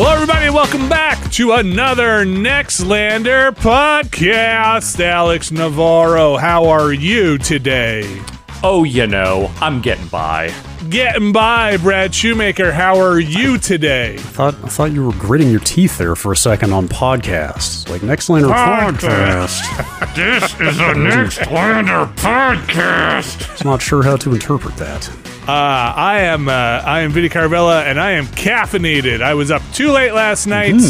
Hello, everybody, and welcome back to another Nextlander podcast. Alex Navarro, how are you today? Oh, you know, I'm getting by. Getting by, Brad Shoemaker. How are you today? I thought you were gritting your teeth there for a second on podcasts. Like Nextlander podcast. This is a Nextlander podcast. I'm not sure how to interpret that. I am Vinny Carvella, and I am caffeinated. I was up too late last night,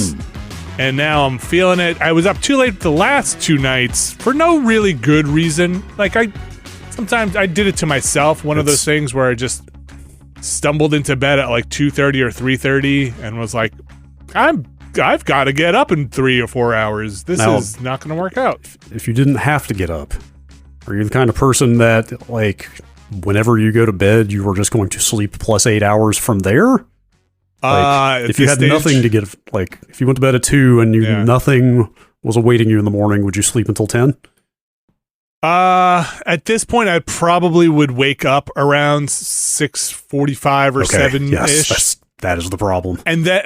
and now I'm feeling it. I was up too late the last 2 nights for no really good reason. Like, sometimes I did it to myself. One of those things where I just stumbled into bed at like 2:30 or 3:30 and was like, I've got to get up in 3 or 4 hours. This is not going to work out. If you didn't have to get up, are you the kind of person that, like, whenever you go to bed, you were just going to sleep plus 8 hours from there? Like, if you had nothing to get, like, if you went to bed at 2 and nothing was awaiting you in the morning, would you sleep until 10? At this point, I probably would wake up around 6:45 or 7-ish. Yes, that is the problem.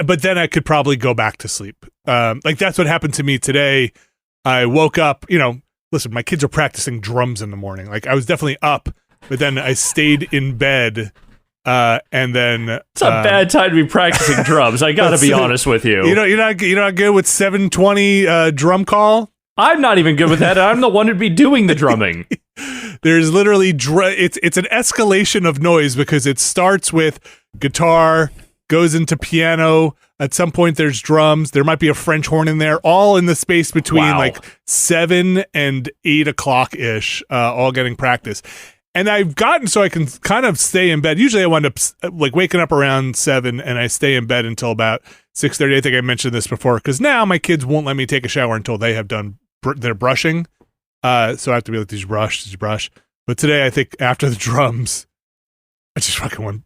But then I could probably go back to sleep. Like, that's what happened to me today. I woke up, listen, my kids are practicing drums in the morning. Like, I was definitely up, but then I stayed in bed, and then... It's a bad time to be practicing drums, I gotta be honest with you. You're not good with 7:20 drum call? I'm not even good with that. I'm the one who'd be doing the drumming. There's literally it's an escalation of noise because it starts with guitar, goes into piano. At some point, there's drums. There might be a French horn in there, all in the space between like 7 and 8 o'clock ish, all getting practice. And I've gotten so I can kind of stay in bed. Usually I wind up like waking up around 7 and I stay in bed until about 6:30. I think I mentioned this before because now my kids won't let me take a shower until they have done their brushing. So I have to be like, these brush. But today I think after the drums, I just fucking went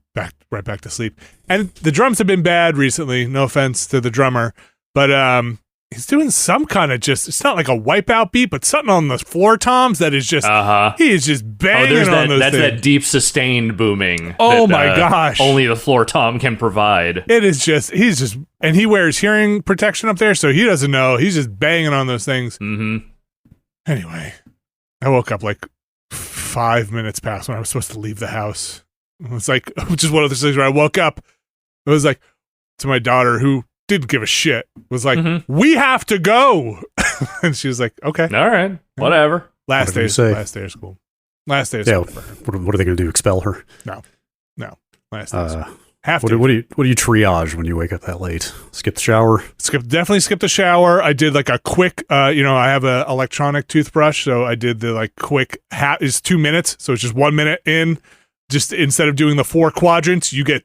right back to sleep. And the drums have been bad recently. No offense to the drummer, but he's doing some kind of it's not like a wipeout beat, but something on the floor toms that is just, he is just banging on those that's things. that deep sustained booming. Oh my gosh. Only the floor tom can provide. It is just, and he wears hearing protection up there, so he doesn't know. He's just banging on those things. Mm-hmm. Anyway, I woke up like 5 minutes past when I was supposed to leave the house. It was like, just one of those things where I woke up, it was like, to my daughter, who didn't give a shit, was like, we have to go. And she was like, okay. All right. Whatever. Last day of school. Last day of school. What are they going to do? Expel her? No. Last day of school. What do you triage when you wake up that late? Skip the shower? Definitely skip the shower. I did like a quick, I have an electronic toothbrush, so I did the like quick is 2 minutes, so it's just 1 minute in. Just instead of doing the 4 quadrants, you get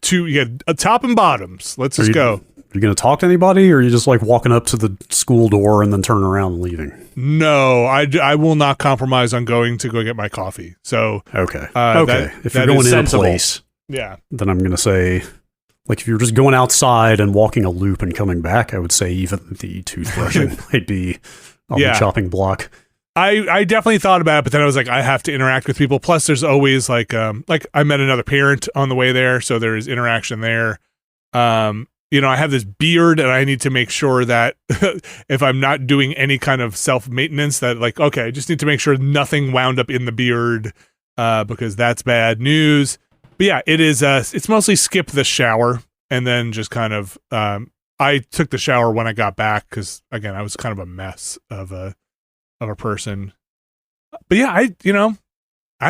a top and bottoms. Let's just go. Are you going to talk to anybody, or are you just like walking up to the school door and then turning around and leaving? No, I will not compromise on going to go get my coffee. So okay. If you're going in a place, then I'm going to say, like, if you're just going outside and walking a loop and coming back, I would say even the toothbrushing might be on the chopping block. I definitely thought about it, but then I was like, I have to interact with people. Plus, there's always like I met another parent on the way there, so there is interaction there. I have this beard, and I need to make sure that if I'm not doing any kind of self-maintenance, that like, okay, I just need to make sure nothing wound up in the beard, because that's bad news. But yeah, it is. It's mostly skip the shower, and then just kind of. I took the shower when I got back because again, I was kind of a mess of a person. But yeah, I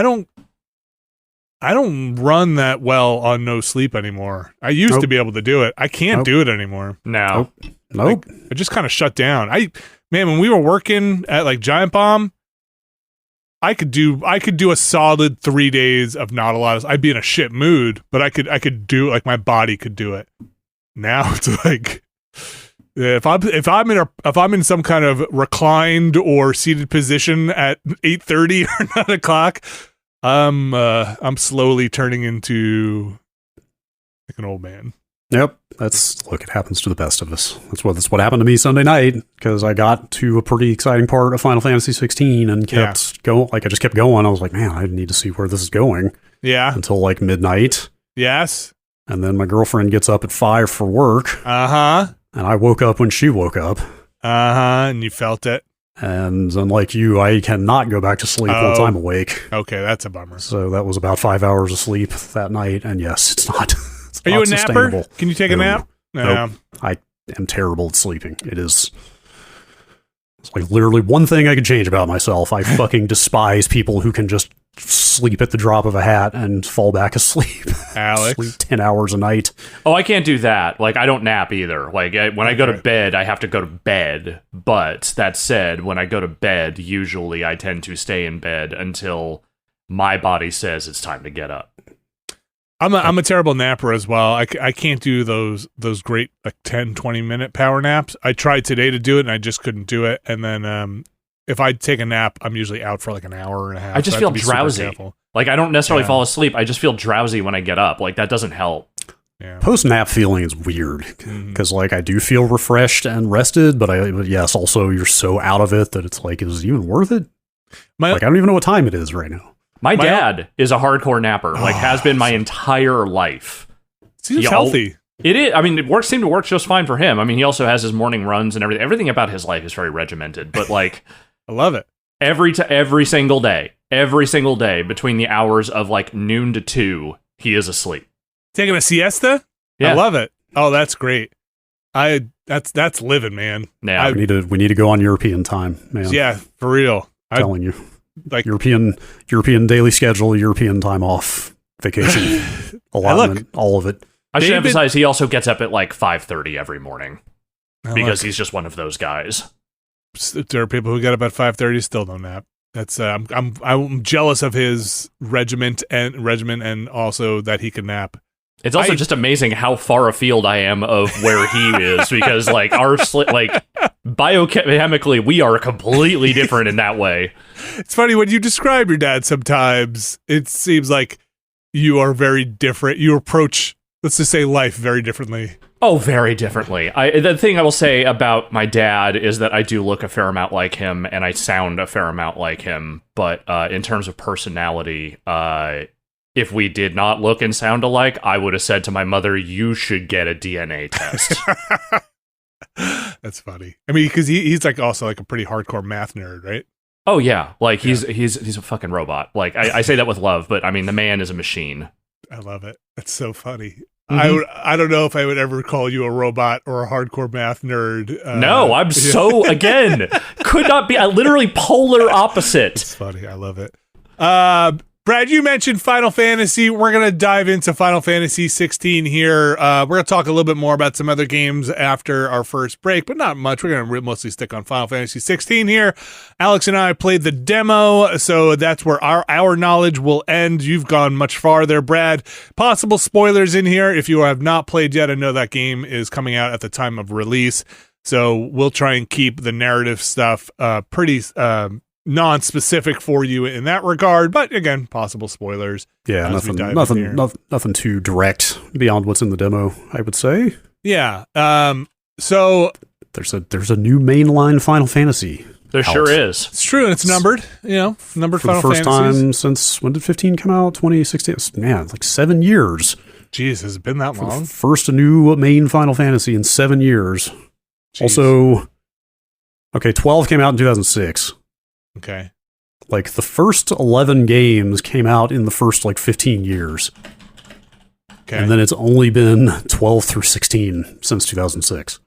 don't run that well on no sleep anymore. I used to be able to do it. I can't do it anymore. No. Nope. I just kind of shut down. When we were working at like Giant Bomb, I could do a solid 3 days of not a lot of, I'd be in a shit mood, but I could do, like, my body could do it. Now it's like, if I'm in some kind of reclined or seated position at 8:30 or 9 o'clock, I'm slowly turning into like an old man. Yep, it happens to the best of us. That's what happened to me Sunday night, because I got to a pretty exciting part of Final Fantasy 16 and kept going. Like, I just kept going. I was like, man, I need to see where this is going. Yeah. Until like midnight. Yes. And then my girlfriend gets up at 5 for work. Uh-huh. And I woke up when she woke up. And you felt it. And unlike you, I cannot go back to sleep once I'm awake. Okay, that's a bummer. So that was about 5 hours of sleep that night. And yes, it's not. Are you a napper? Can you take a nap? No. I am terrible at sleeping. It's like literally one thing I could change about myself. I fucking despise people who can just sleep at the drop of a hat and fall back asleep. Alex? Sleep 10 hours a night. Oh, I can't do that. Like, I don't nap either. Like, when I go to bed, I have to go to bed. But that said, when I go to bed, usually I tend to stay in bed until my body says it's time to get up. I'm a terrible napper as well. I can't do those great like 10, 20-minute power naps. I tried today to do it, and I just couldn't do it. And then if I take a nap, I'm usually out for like an hour and a half. I just feel drowsy. Like, I don't necessarily fall asleep. I just feel drowsy when I get up. Like, that doesn't help. Yeah. Post-nap feeling is weird because like I do feel refreshed and rested, but yes, also you're so out of it that it's like, is it even worth it? I don't even know what time it is right now. My dad is a hardcore napper, like has been my entire life. Seems healthy. It is. I mean, it seemed to work just fine for him. I mean, he also has his morning runs and everything. Everything about his life is very regimented, but like, I love it. Every single day between the hours of like noon to 2, he is asleep. Taking a siesta? Yeah. I love it. Oh, that's great. That's living, man. Yeah. We need to go on European time, man. Yeah, for real. I'm telling you. Like European daily schedule, European time off, vacation, allotment, all of it. I should emphasize he also gets up at like 5:30 every morning because he's just one of those guys. There are people who get up at 5:30 still don't nap. That's I'm jealous of his regimen and also that he can nap. It's also just amazing how far afield I am of where he is because like biochemically we are completely different in that way. It's funny when you describe your dad sometimes it seems like you are very different. You approach, let's just say, life very differently. Oh, very differently. The thing I will say about my dad is that I do look a fair amount like him and I sound a fair amount like him, but in terms of personality, if we did not look and sound alike, I would have said to my mother, you should get a DNA test. That's funny. I mean, because he's like also like a pretty hardcore math nerd, right? Oh, yeah. Like, he's a fucking robot. Like, I say that with love, but I mean, the man is a machine. I love it. That's so funny. Mm-hmm. I don't know if I would ever call you a robot or a hardcore math nerd. No, I'm so, again, could not be, literally polar opposite. It's funny. I love it. Brad, you mentioned Final Fantasy. We're going to dive into Final Fantasy 16 here. We're going to talk a little bit more about some other games after our first break, but not much. We're going to mostly stick on Final Fantasy 16 here. Alex and I played the demo, so that's where our knowledge will end. You've gone much farther, Brad. Possible spoilers in here. If you have not played yet, I know that game is coming out at the time of release, so we'll try and keep the narrative stuff pretty non-specific for you in that regard, but again, possible spoilers. Yeah, nothing too direct beyond what's in the demo, I would say. Yeah. So there's a new mainline Final Fantasy. There sure is. It's true, and it's numbered. Numbered for Final the first Fantasies. time since when did 15 come out? 2016. Man, it's like 7 years. Jeez, has it been that long? First new main Final Fantasy in 7 years. Jeez. Also, 12 came out in 2006. Okay. Like, the first 11 games came out in the first, 15 years. Okay. And then it's only been 12 through 16 since 2006.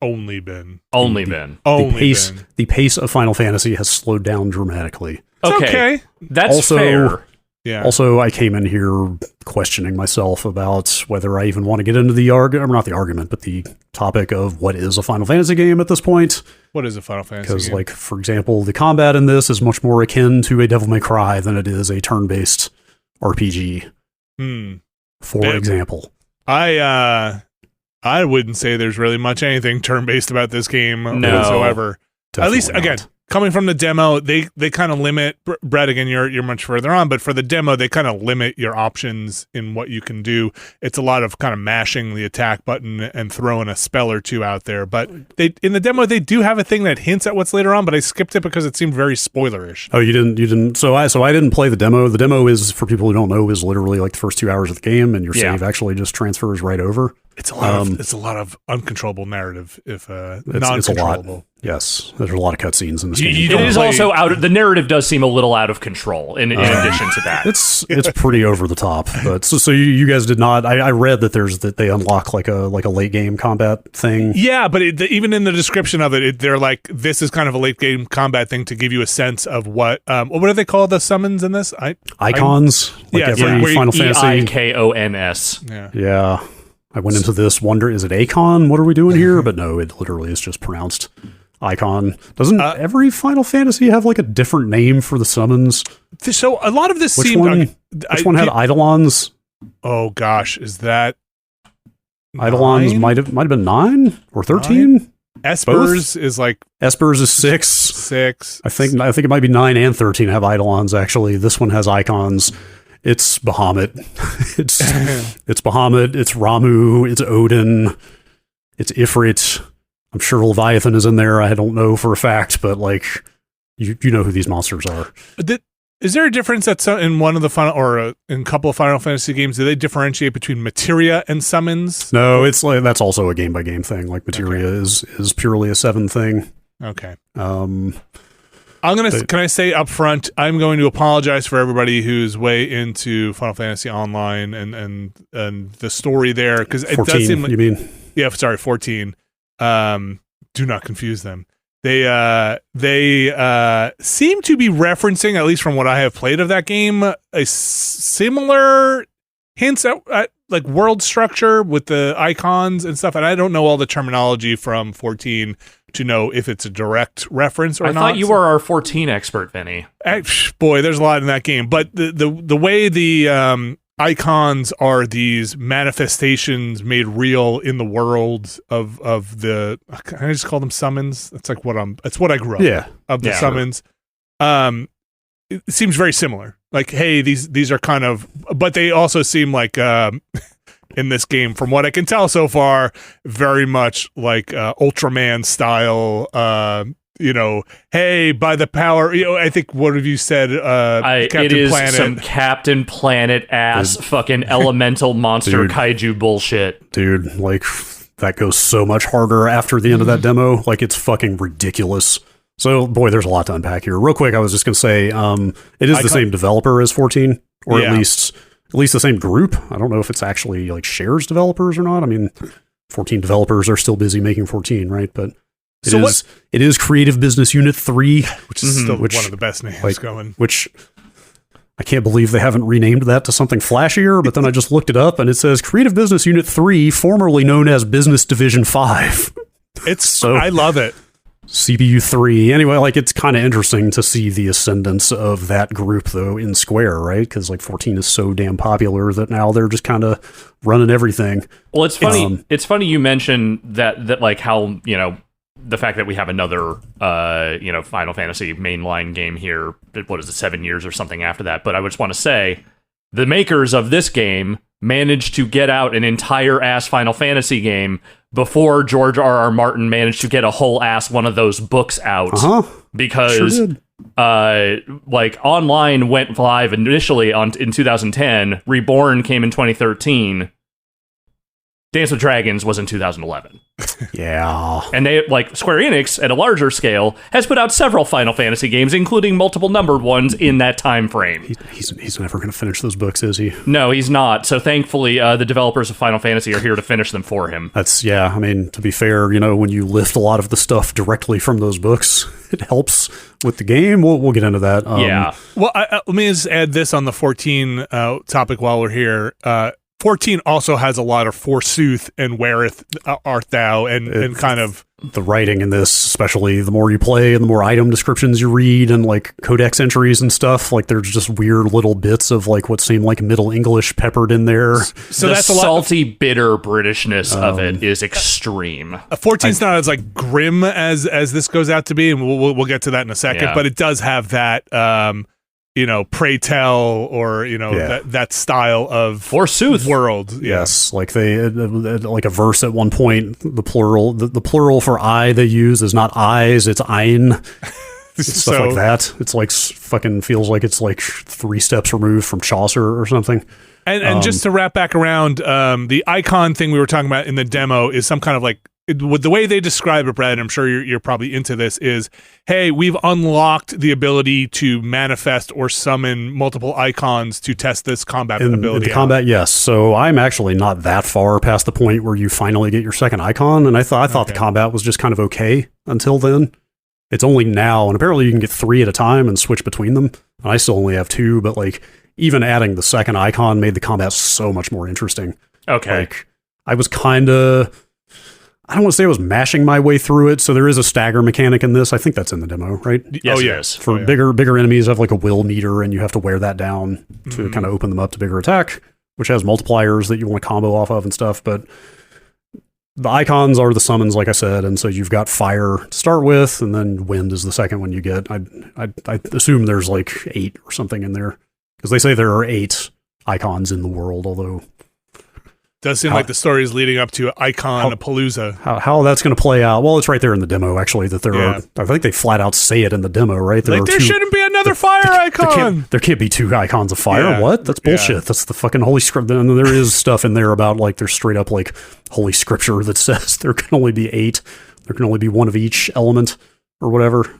Only been. The pace of Final Fantasy has slowed down dramatically. Okay. That's also, fair. Yeah. Also, I came in here questioning myself about whether I even want to get into the the topic of what is a Final Fantasy game at this point. What is a Final Fantasy game? Because, for example, the combat in this is much more akin to a Devil May Cry than it is a turn-based RPG. For example. I wouldn't say there's really much anything turn-based about this game whatsoever. Definitely At least, again, coming from the demo, they kind of limit, Brad, again, you're much further on, but for the demo, they kind of limit your options in what you can do. It's a lot of kind of mashing the attack button and throwing a spell or two out there. But in the demo, they do have a thing that hints at what's later on, but I skipped it because it seemed very spoilerish. Oh, you didn't. So I didn't play the demo. The demo is, for people who don't know, is literally like the first 2 hours of the game, and your save actually just transfers right over. It's a lot of uncontrollable narrative, if non-controllable. It's a lot. Yes, there's a lot of cutscenes in this game. It is also the narrative does seem a little out of control. In addition to that, it's pretty over the top. But so you guys did not. I read that they unlock like a late game combat thing. Yeah, but even in the description of it, they're like, this is kind of a late game combat thing to give you a sense of what do they call the summons in this? Icons. Every Final Fantasy. Eikons. Yeah. I went into this is it Akon? What are we doing here? But no, it literally is just pronounced Icon. Doesn't every Final Fantasy have like a different name for the summons? So a lot of this Which seemed... Which one had Eidolons? Oh gosh, is that... Eidolons might have been 9 or 13? Espers is like... Espers is 6. 6. I think it might be 9 and 13 have Eidolons, actually. This one has Icons. It's Bahamut. It's Bahamut. It's Ramu. It's Odin. It's Ifrit. I'm sure Leviathan is in there. I don't know for a fact, but like, you know who these monsters are. Is there a difference in one of the final or in a couple of Final Fantasy games? Do they differentiate between materia and summons? No, it's like that's also a game by game thing. Like materia is purely a 7 thing. Okay. Can I say up front, I'm going to apologize for everybody who's way into Final Fantasy Online and the story there, because it does seem like, you mean? Yeah, sorry, 14. Do not confuse them. They seem to be referencing, at least from what I have played of that game, a similar hints at like world structure with the icons and stuff, and I don't know all the terminology from 14 to know if it's a direct reference or not. I thought you were our 14 expert, Vinny. Boy, there's a lot in that game, but the way the icons are these manifestations made real in the world of the, can I just call them summons? That's like that's what I grew up of the summons. It seems very similar. Like, hey, these are kind of, but they also seem like in this game, from what I can tell so far, very much like Ultraman style. Hey, by the power, I think what have you said? Captain it is Planet. Some Captain Planet ass fucking elemental monster kaiju bullshit, dude. Like that goes so much harder after the end of that demo. Like it's fucking ridiculous. So, boy, there's a lot to unpack here. Real quick, I was just going to say, it is the same developer as 14, or at least the same group. I don't know if it's actually like shares developers or not. I mean, 14 developers are still busy making 14, right? But it is Creative Business Unit 3, which is still one of the best names going. Which I can't believe they haven't renamed that to something flashier. But then I just looked it up, and it says Creative Business Unit 3, formerly known as Business Division 5. I love it. CPU 3. Anyway, like it's kind of interesting to see the ascendance of that group though in Square, right? Because like 14 is so damn popular that now they're just kind of running everything. Well, it's funny. It's funny you mention that like how, the fact that we have another Final Fantasy mainline game here. What is it, 7 years or something after that? But I just want to say the makers of this game managed to get out an entire ass Final Fantasy game before George R.R. Martin managed to get a whole ass one of those books out. Because like Online went live initially in 2010, Reborn came in 2013, Dance with Dragons was in 2011. Yeah. And they, like, Square Enix, at a larger scale, has put out several Final Fantasy games, including multiple numbered ones in that time frame. He's never going to finish those books, is he? No, he's not. So thankfully, the developers of Final Fantasy are here to finish them for him. I mean, to be fair, when you lift a lot of the stuff directly from those books, it helps with the game. We'll get into that. Yeah. Well, let me just add this on the 14 topic while we're here. 14 also has a lot of forsooth and whereth art thou and kind of the writing in this, especially the more you play and the more item descriptions you read and like codex entries and stuff, like there's just weird little bits of like what seem like Middle English peppered in there. So that's the salty, bitter Britishness of it is extreme. 14's not as like grim as this goes out to be, and we'll get to that in a second, but it does have that pray tell, or that style of forsooth world. Yes, like they like a verse at one point, the plural for I they use is not eyes, it's ein. Stuff like that. It's like fucking feels like it's like 3 steps removed from Chaucer or something. And just to wrap back around, the icon thing we were talking about in the demo is some kind of like, with the way they describe it, Brad, I'm sure you're probably into this, is, hey, we've unlocked the ability to manifest or summon multiple icons to test this combat ability. In the combat, yes. So I'm actually not that far past the point where you finally get your second icon, and I thought the combat was just kind of okay until then. It's only now, and apparently you can get 3 at a time and switch between them. And I still only have 2, but like even adding the second icon made the combat so much more interesting. Okay. Like I was kind of, I don't want to say I was mashing my way through it. So there is a stagger mechanic in this. I think that's in the demo, right? Yes, yes. For bigger enemies, have like a will meter, and you have to wear that down to kind of open them up to bigger attack, which has multipliers that you want to combo off of and stuff. But the icons are the summons, like I said, and so you've got fire to start with, and then wind is the second one you get. I assume there's like 8 or something in there, because they say there are 8 icons in the world, although does seem like the story is leading up to Icon-a-Palooza. How that's going to play out? Well, it's right there in the demo, actually, that there are. I think they flat out say it in the demo, right? There shouldn't be another fire icon. There can't be 2 icons of fire. Yeah. What? That's bullshit. Yeah. That's the fucking holy script. And there is stuff in there about like there's straight up like holy scripture that says there can only be 8. There can only be 1 of each element or whatever.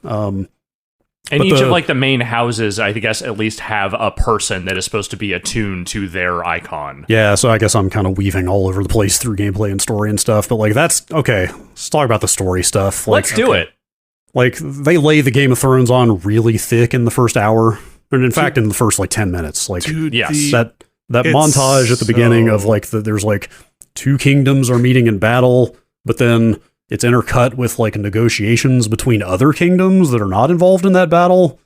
And each of like the main houses, I guess, at least have a person that is supposed to be attuned to their icon. Yeah, so I guess I'm kind of weaving all over the place through gameplay and story and stuff, but like that's okay. Let's talk about the story stuff. Like, let's do it. Like they lay the Game of Thrones on really thick in the first hour, and in fact in the first like 10 minutes. Like, dude, yes, that montage at the beginning of like there's like 2 kingdoms are meeting in battle, but then it's intercut with like negotiations between other kingdoms that are not involved in that battle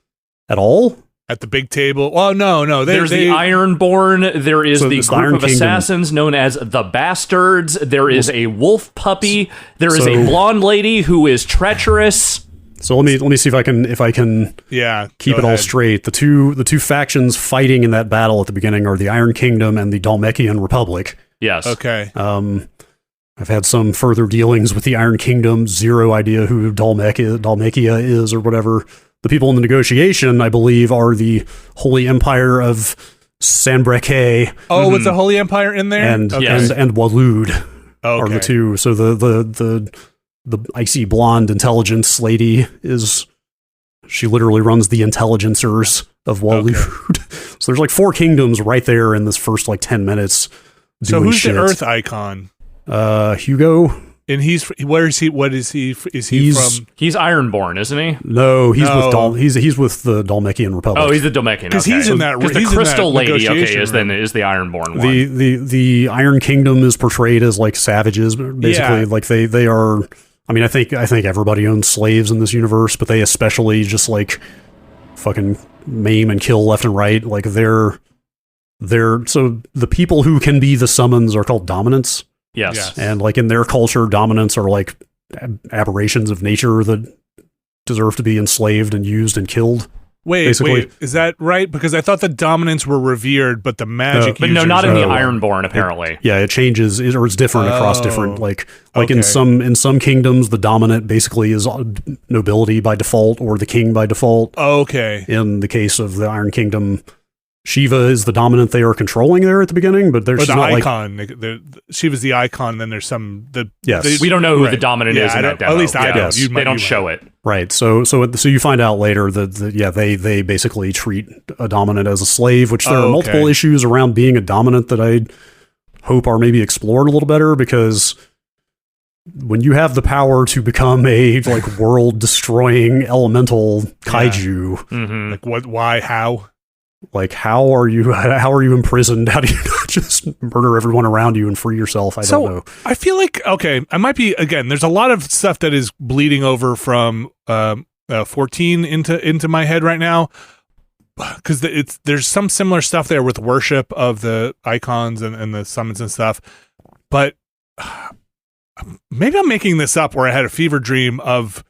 at all. At the big table. Oh, no. There's the Ironborn. There is the group of assassins known as the Bastards. There is a wolf puppy. There is a blonde lady who is treacherous. So let me see if I can keep it all straight. The two factions fighting in that battle at the beginning are the Iron Kingdom and the Dalmekian Republic. Yes. Okay. I've had some further dealings with the Iron Kingdom. Zero idea who Dalmekia is or whatever. The people in the negotiation, I believe, are the Holy Empire of Sanbreke. Oh, with the Holy Empire in there? And Walud are the 2. So the icy blonde intelligence lady she literally runs the intelligencers of Walud. Okay. So there's like 4 kingdoms right there in this first like 10 minutes. So who's the Earth icon? Hugo. And where is he? What is he? Is he from? He's Ironborn, isn't he? No, he's with the Dalmekian Republic. Oh, he's the Dalmekian. Because he's in that. Because the Crystal Lady, is the Ironborn one. The Iron Kingdom is portrayed as like savages, basically. Like they are. I mean, I think everybody owns slaves in this universe, but they especially just like fucking maim and kill left and right. Like they're so the people who can be the summons are called dominants. Yes. And like in their culture, dominants are like aberrations of nature that deserve to be enslaved and used and killed. Wait, is that right? Because I thought the dominants were revered, but the magic but no, not in the Ironborn, apparently. It changes, or it's different across different, like in some kingdoms, the dominant basically is nobility by default or the king by default. Okay. In the case of the Iron Kingdom, Shiva is the dominant they are controlling there at the beginning, but there's the not icon. Shiva's the icon. And then there's we don't know who the dominant is in that demo. At least I don't. They don't show it. Right. So you find out later that they basically treat a dominant as a slave, which there are multiple issues around being a dominant that I hope are maybe explored a little better, because when you have the power to become a like world destroying elemental kaiju, like what? Why? How? Like, how are you imprisoned? How do you not just murder everyone around you and free yourself? I don't know. I feel like, I might be, again, there's a lot of stuff that is bleeding over from 14 into my head right now, because there's some similar stuff there with worship of the icons and the summons and stuff, but maybe I'm making this up where I had a fever dream of,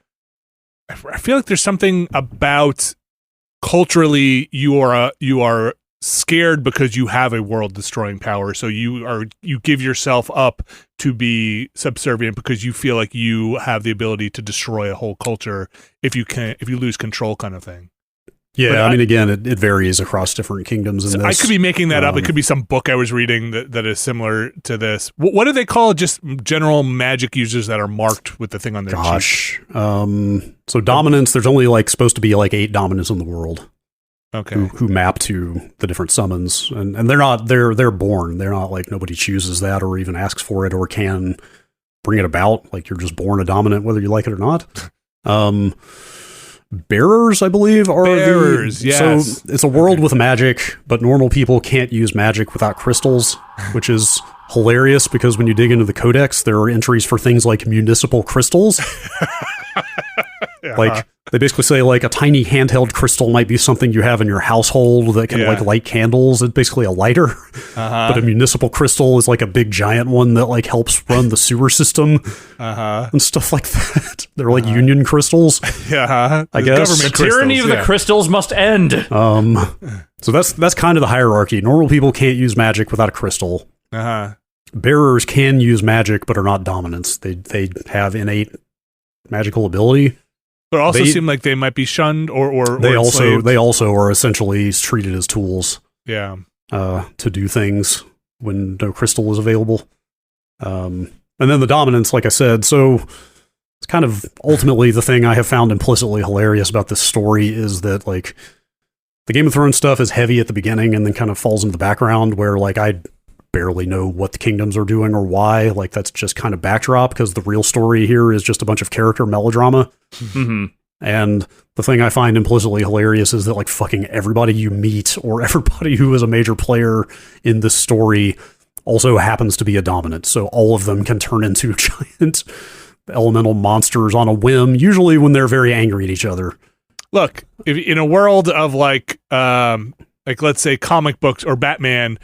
I feel like there's something about culturally you are scared because you have a world-destroying power, so you give yourself up to be subservient because you feel like you have the ability to destroy a whole culture if you lose control, kind of thing. Yeah, I mean, again, it varies across different kingdoms. In this. I could be making that up. It could be some book I was reading that is similar to this. What do they call just general magic users that are marked with the thing on their cheek? So dominance, there's only supposed to be 8 dominants in the world. Okay. Who map to the different summons, and they're born. They're not nobody chooses that or even asks for it or can bring it about. You're just born a dominant whether you like it or not. Bearers, I believe, are bearers. Yes. So it's a world with magic, but normal people can't use magic without crystals, which is hilarious because when you dig into the codex, there are entries for things like municipal crystals. They basically say a tiny handheld crystal might be something you have in your household that can light candles. It's basically a lighter, but a municipal crystal is a big giant one that helps run the sewer system and stuff like that. They're union crystals. Yeah, I guess the tyranny of the crystals must end. So that's kind of the hierarchy. Normal people can't use magic without a crystal. Bearers can use magic but are not dominants. They have innate magical ability. But also seem like they might be shunned or they also are essentially treated as tools. Yeah. To do things when no crystal is available. And then the dominance, like I said, so it's kind of ultimately the thing I have found implicitly hilarious about this story is that the Game of Thrones stuff is heavy at the beginning and then kind of falls into the background where I barely know what the kingdoms are doing or why. That's just kind of backdrop because the real story here is just a bunch of character melodrama. Mm-hmm. And the thing I find implicitly hilarious is that fucking everybody you meet or everybody who is a major player in this story also happens to be a dominant. So all of them can turn into giant elemental monsters on a whim, usually when they're very angry at each other. Look, if in a world of let's say comic books or Batman,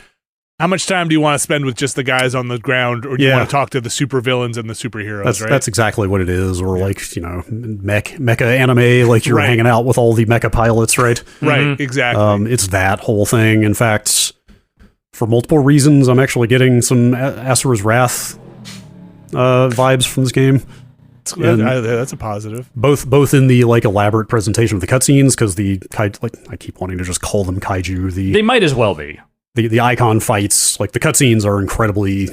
how much time do you want to spend with just the guys on the ground, or do you want to talk to the supervillains and the superheroes? That's exactly what it is. Or mecha anime, you're hanging out with all the mecha pilots, right? Right, exactly. It's that whole thing. In fact, for multiple reasons, I'm actually getting some Asura's Wrath vibes from this game. That's a positive. Both in the elaborate presentation of the cutscenes, because I keep wanting to just call them kaiju. They might as well be. The icon fights, the cutscenes are incredibly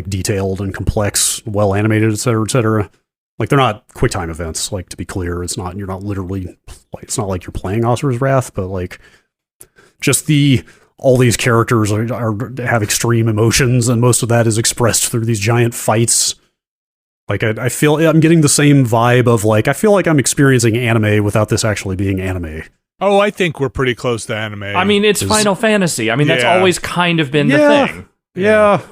detailed and complex, well animated, et cetera, et cetera. They're not quick time events. To be clear, you're not literally it's not like you're playing Asura's Wrath, but just all these characters have extreme emotions, and most of that is expressed through these giant fights. I feel I'm getting the same vibe of I feel like I'm experiencing anime without this actually being anime. Oh, I think we're pretty close to anime. I mean, it's Final Fantasy. I mean, that's always kind of been the thing. Yeah.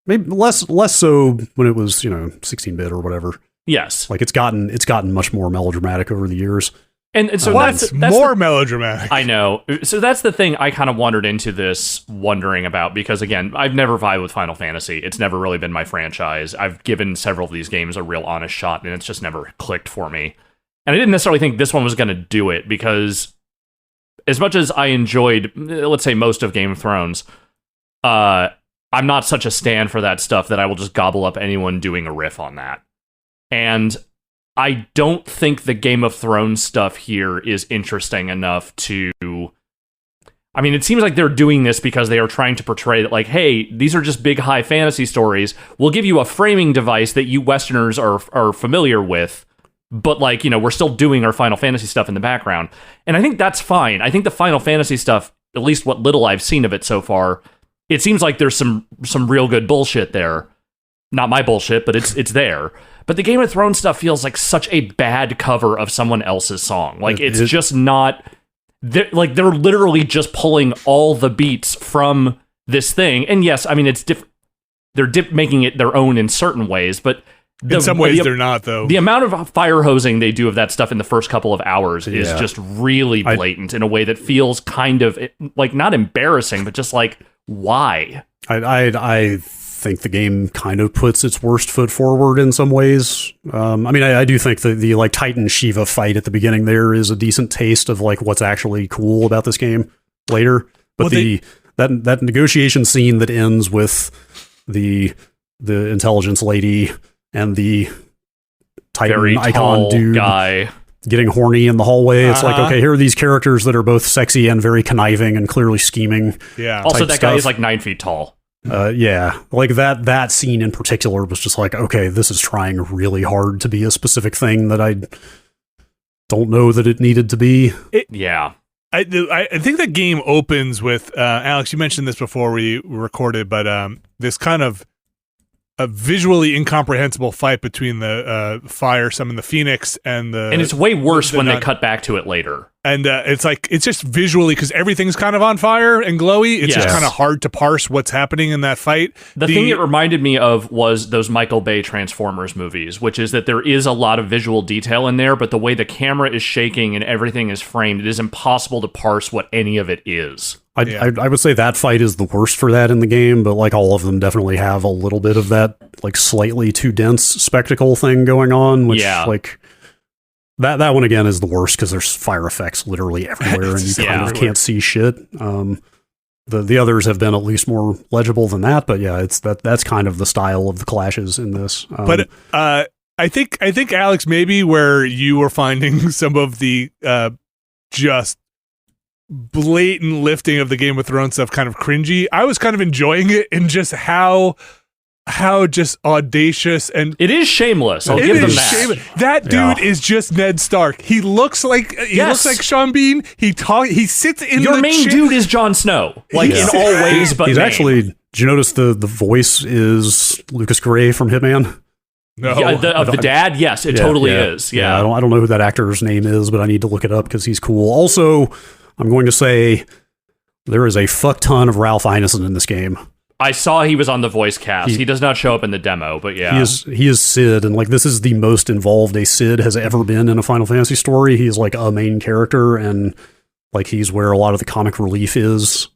Maybe less so when it was, 16-bit or whatever. Yes. It's gotten much more melodramatic over the years. And so that's more melodramatic. I know. So that's the thing I kind of wandered into this wondering about, because again, I've never vibed with Final Fantasy. It's never really been my franchise. I've given several of these games a real honest shot, and it's just never clicked for me. And I didn't necessarily think this one was going to do it, because as much as I enjoyed, let's say, most of Game of Thrones, I'm not such a stan for that stuff that I will just gobble up anyone doing a riff on that. And I don't think the Game of Thrones stuff here is interesting enough to... I mean, it seems like they're doing this because they are trying to portray that, hey, these are just big high fantasy stories. We'll give you a framing device that you Westerners are familiar with, but we're still doing our Final Fantasy stuff in the background. And I think that's fine. I think the Final Fantasy stuff, at least what little I've seen of it so far, it seems like there's some real good bullshit there. Not my bullshit, but it's there. But the Game of Thrones stuff feels like such a bad cover of someone else's song. It's just not... They're literally just pulling all the beats from this thing. And yes, I mean, it's different. They're making it their own in certain ways, but... In some ways, they're not, though. The amount of fire hosing they do of that stuff in the first couple of hours is just really blatant in a way that feels kind of, not embarrassing, but just why? I think the game kind of puts its worst foot forward in some ways. I do think that the Titan Shiva fight at the beginning there is a decent taste of what's actually cool about this game later. But that negotiation scene that ends with the intelligence lady and the Titan very icon tall dude guy getting horny in the hallway. It's like, okay, here are these characters that are both sexy and very conniving and clearly scheming. Yeah. Also, that guy stuff. is like 9 feet tall. Yeah, like that scene in particular was just like, okay, this is trying really hard to be a specific thing that I don't know that it needed to be. Yeah. I think the game opens with Alex. You mentioned this before we recorded, but this kind of a visually incomprehensible fight between the fire summon the Phoenix and it's way worse when they cut back to it later. And it's like, it's just visually, because everything's kind of on fire and glowy, it's just kind of hard to parse what's happening in that fight. The thing it reminded me of was those Michael Bay Transformers movies, which is that there is a lot of visual detail in there, but the way the camera is shaking and everything is framed, it is impossible to parse what any of it is. I would say that fight is the worst for that in the game, but like all of them definitely have a little bit of that like slightly too dense spectacle thing going on, which like that one again is the worst because there's fire effects literally everywhere and you kind of can't see shit. The others have been at least more legible than that, but yeah, that's kind of the style of the clashes in this. But I think Alex, maybe where you were finding some of the just blatant lifting of the Game of Thrones stuff kind of cringy, I was kind of enjoying it in just how just audacious and it is shameless. I'll give them that. That dude is just Ned Stark. He looks like looks like Sean Bean. He sits in your main dude is Jon Snow, like in all ways. But he's actually. Did you notice the voice is Lucas Gray from Hitman? No, of the dad. Yes, it totally is. Yeah, I don't know who that actor's name is, but I need to look it up because he's cool. Also, I'm going to say there is a fuck ton of Ralph Ineson in this game. I saw he was on the voice cast. He does not show up in the demo, but yeah. He is Sid, and like this is the most involved a Sid has ever been in a Final Fantasy story. He's like a main character, and like he's where a lot of the comic relief is.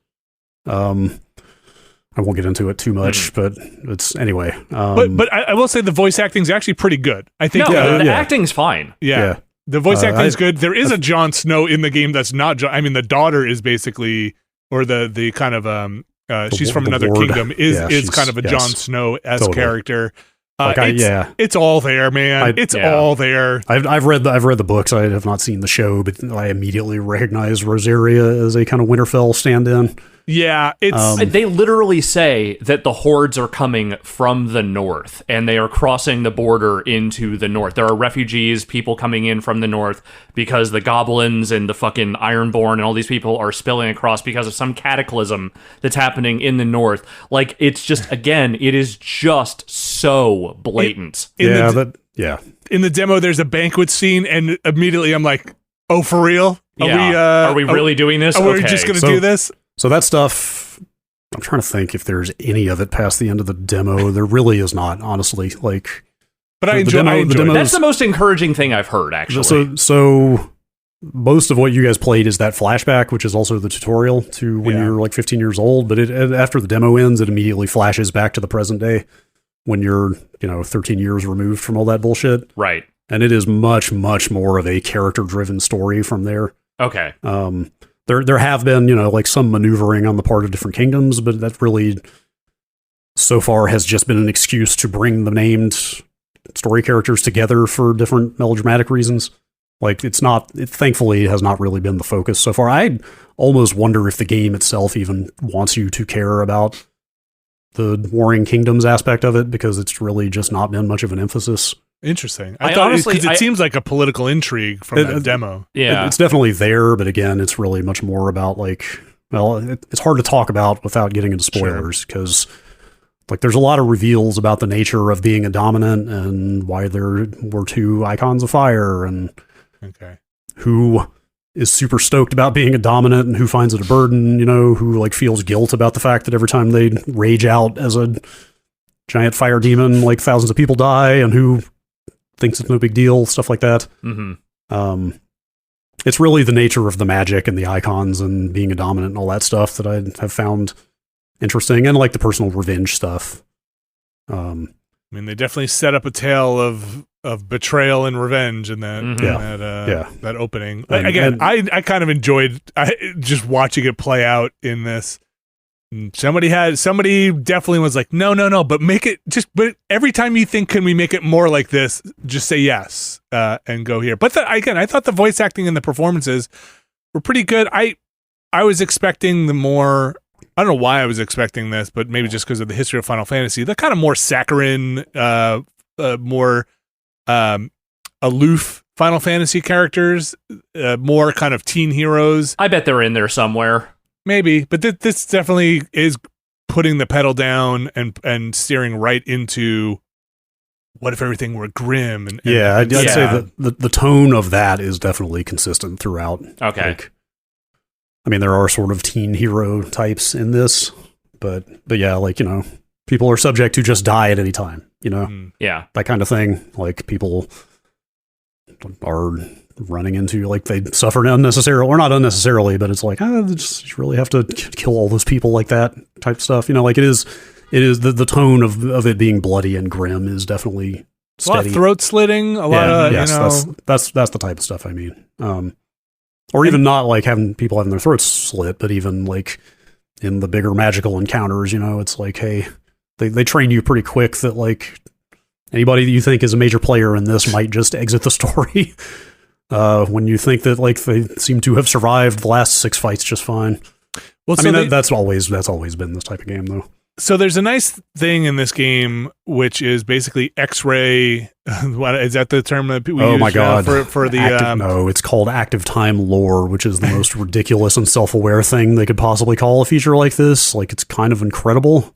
I won't get into it too much, but it's anyway. But I will say the voice acting is actually pretty good. I think the acting's fine. Yeah. The voice acting is good. There is a Jon Snow in the game that's not. I mean, the daughter is basically, or the kind of she's from another kingdom. Is kind of a Jon Snow-esque character. It's all there, man. It's all there. I've read the books. I have not seen the show, but I immediately recognize Rosaria as a kind of Winterfell stand-in. Yeah, it's they literally say that the hordes are coming from the north and they are crossing the border into the north. There are refugees, people coming in from the north because the goblins and the fucking Ironborn and all these people are spilling across because of some cataclysm that's happening in the north. Like, it's just, again, it is just so blatant. In the demo, there's a banquet scene, and immediately I'm like, oh, for real? Are we really doing this? Are we just going to do this? So that stuff, I'm trying to think if there's any of it past the end of the demo. There really is not, honestly. Like, but I enjoy it. That's the most encouraging thing I've heard, actually. So most of what you guys played is that flashback, which is also the tutorial to when you're like 15 years old. But after the demo ends, it immediately flashes back to the present day when you're 13 years removed from all that bullshit. Right. And it is much, much more of a character-driven story from there. Okay. There have been, like some maneuvering on the part of different kingdoms, but that really, so far, has just been an excuse to bring the named story characters together for different melodramatic reasons. Like, it thankfully has not really been the focus so far. I almost wonder if the game itself even wants you to care about the Warring Kingdoms aspect of it, because it's really just not been much of an emphasis. Interesting. I thought honestly, because it seems like a political intrigue from that demo. Yeah, it's definitely there, but again, it's really much more about it's hard to talk about without getting into spoilers, because like there's a lot of reveals about the nature of being a dominant and why there were two icons of fire and who is super stoked about being a dominant and who finds it a burden, who like feels guilt about the fact that every time they rage out as a giant fire demon, like thousands of people die, and who thinks it's no big deal, stuff like that. Mm-hmm. It's really the nature of the magic and the icons and being a dominant and all that stuff that I have found interesting, and like the personal revenge stuff. I mean, they definitely set up a tale of betrayal and revenge in that that opening. I kind of enjoyed just watching it play out in this. Somebody definitely was like, no, but make it but every time you think, can we make it more like this, just say yes and go here. But I thought the voice acting and the performances were pretty good. I was expecting the more, I don't know why I was expecting this, but maybe just because of the history of Final Fantasy, the kind of more saccharine, more aloof Final Fantasy characters, more kind of teen heroes. I bet they're in there somewhere. Maybe, but this definitely is putting the pedal down and steering right into what if everything were grim. I'd say that the tone of that is definitely consistent throughout. Okay. Like, I mean, there are sort of teen hero types in this, but yeah, like, people are subject to just die at any time, Yeah. That kind of thing. Like, people are running into, like, they suffer unnecessarily, or not unnecessarily, but it's like, you really have to kill all those people like that type stuff. Like, it is the tone of it being bloody and grim is definitely steady. A lot of throat slitting, a lot of, that's the type of stuff I mean. Or even not like having people having their throats slit, but even like in the bigger magical encounters, it's like, hey, they train you pretty quick that, like, anybody that you think is a major player in this might just exit the story. When you think that, like, they seem to have survived the last 6 fights just fine. Well, that's always been this type of game, though. So there's a nice thing in this game, which is basically X-ray. What is that the term that we use? Oh my god! For the no, it's called active time lore, which is the most ridiculous and self-aware thing they could possibly call a feature like this. Like, it's kind of incredible.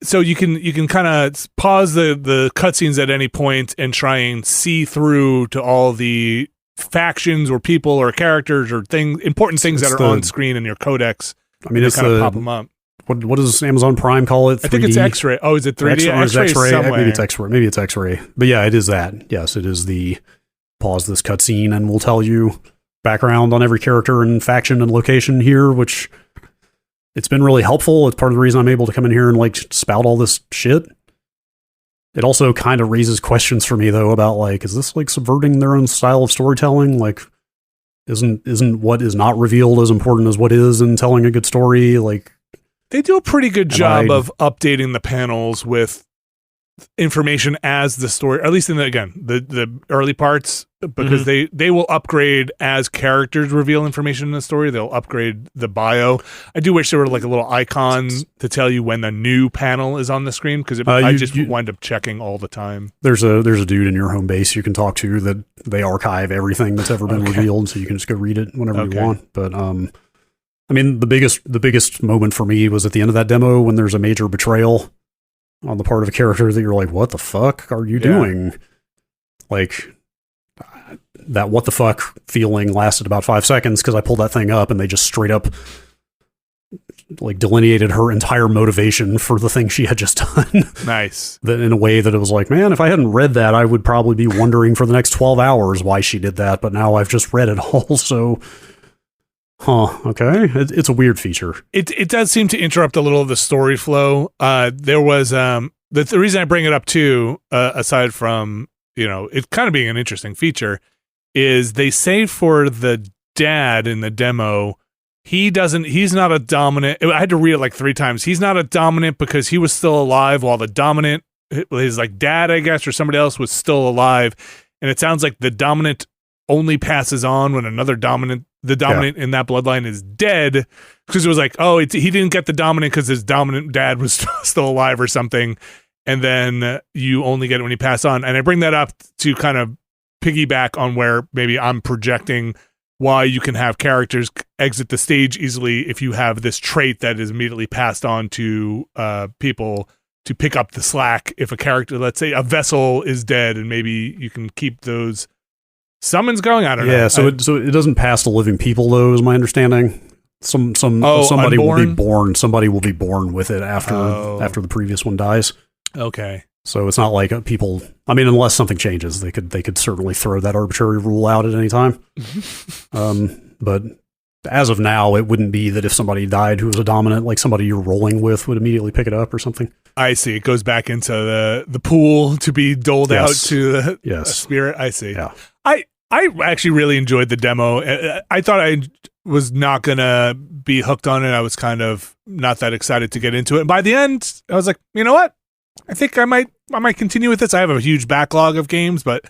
So you can kind of pause the cutscenes at any point and try and see through to all the factions or people or characters or important things that are on screen in your codex. I mean, it's kind of pop them up. What does Amazon Prime call it? 3D? I think it's X-ray. Oh, is it 3D? X-ray. Somewhere. Maybe it's X-ray. But yeah, it is that. Yes, it is the pause this cutscene and we'll tell you background on every character and faction and location here, which it's been really helpful. It's part of the reason I'm able to come in here and, like, spout all this shit. It also kind of raises questions for me, though, about, like, is this, like, subverting their own style of storytelling? Like, isn't what is not revealed as important as what is in telling a good story? Like, they do a pretty good job of updating the panels with information as the story, or at least in the early parts, because they will upgrade as characters reveal information in the story. They'll upgrade the bio. I do wish there were, like, a little icon to tell you when the new panel is on the screen, because I just wind up checking all the time. There's a dude in your home base you can talk to that they archive everything that's ever been revealed, so you can just go read it whenever you want. But I mean, the biggest moment for me was at the end of that demo when there's a major betrayal on the part of a character that you're like, what the fuck are you doing? Like, that what the fuck feeling lasted about 5 seconds because I pulled that thing up and they just straight up, like, delineated her entire motivation for the thing she had just done. Nice. That in a way that it was like, man, if I hadn't read that, I would probably be wondering for the next 12 hours why she did that. But now I've just read it all, so... okay. It's a weird feature. It does seem to interrupt a little of the story flow. There was the reason I bring it up too, aside from, it kind of being an interesting feature, is they say for the dad in the demo, he's not a dominant. I had to read it like 3 times. He's not a dominant because he was still alive while the dominant, his, like, dad, I guess, or somebody else was still alive. And it sounds like the dominant only passes on when the dominant in that bloodline is dead, because it was like, oh, he didn't get the dominant because his dominant dad was still alive or something, and then you only get it when he passed on. And I bring that up to kind of piggyback on where maybe I'm projecting why you can have characters exit the stage easily if you have this trait that is immediately passed on to people to pick up the slack. If a character, let's say a vessel, is dead, and maybe you can keep those summons going. I don't know. Yeah, so it doesn't pass to living people, though, is my understanding. Somebody unborn? will be born. Somebody will be born with it after the previous one dies. Okay. So it's not like people. I mean, unless something changes, they could certainly throw that arbitrary rule out at any time. But as of now, it wouldn't be that if somebody died who was a dominant, like somebody you're rolling with would immediately pick it up or something. I see. It goes back into the pool to be doled out to the spirit. I see. Yeah. I actually really enjoyed the demo. I thought I was not going to be hooked on it. I was kind of not that excited to get into it. And by the end, I was like, you know what? I think I might continue with this. I have a huge backlog of games, but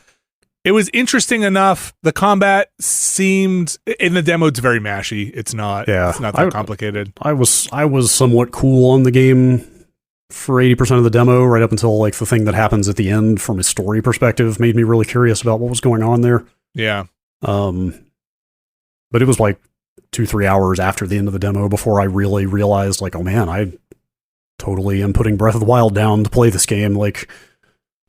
it was interesting enough. The combat seemed in the demo, it's very mashy. It's not that complicated. I was somewhat cool on the game for 80% of the demo, right up until like the thing that happens at the end from a story perspective made me really curious about what was going on there. Yeah. But it was like 2-3 hours after the end of the demo before I really realized, like, oh man, I totally am putting Breath of the Wild down to play this game. Like,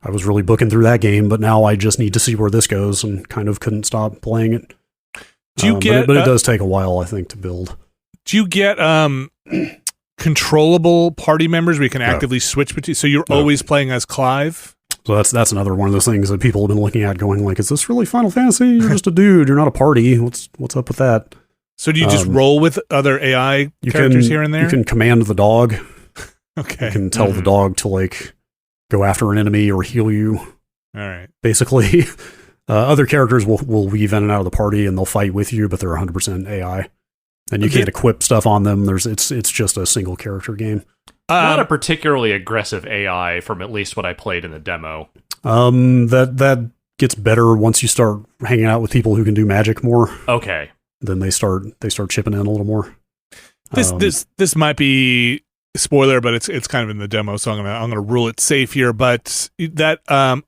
I was really booking through that game, but now I just need to see where this goes, and kind of couldn't stop playing it. Do you get? But it does take a while, I think, to build. Do you get controllable party members where you can actively switch between? So you're always playing as Clive? So that's another one of those things that people have been looking at, going like, "Is this really Final Fantasy? You're just a dude. You're not a party. What's up with that?" So do you just roll with other AI characters here and there? You can command the dog. Okay. You can tell the dog to like go after an enemy or heal you. All right. Basically, other characters will weave in and out of the party and they'll fight with you, but they're 100% AI, and you can't equip stuff on them. It's just a single character game. Not a particularly aggressive AI from at least what I played in the demo. That gets better once you start hanging out with people who can do magic more. Okay. Then they start chipping in a little more. This might be spoiler, but it's kind of in the demo, so I'm gonna rule it safe here. But that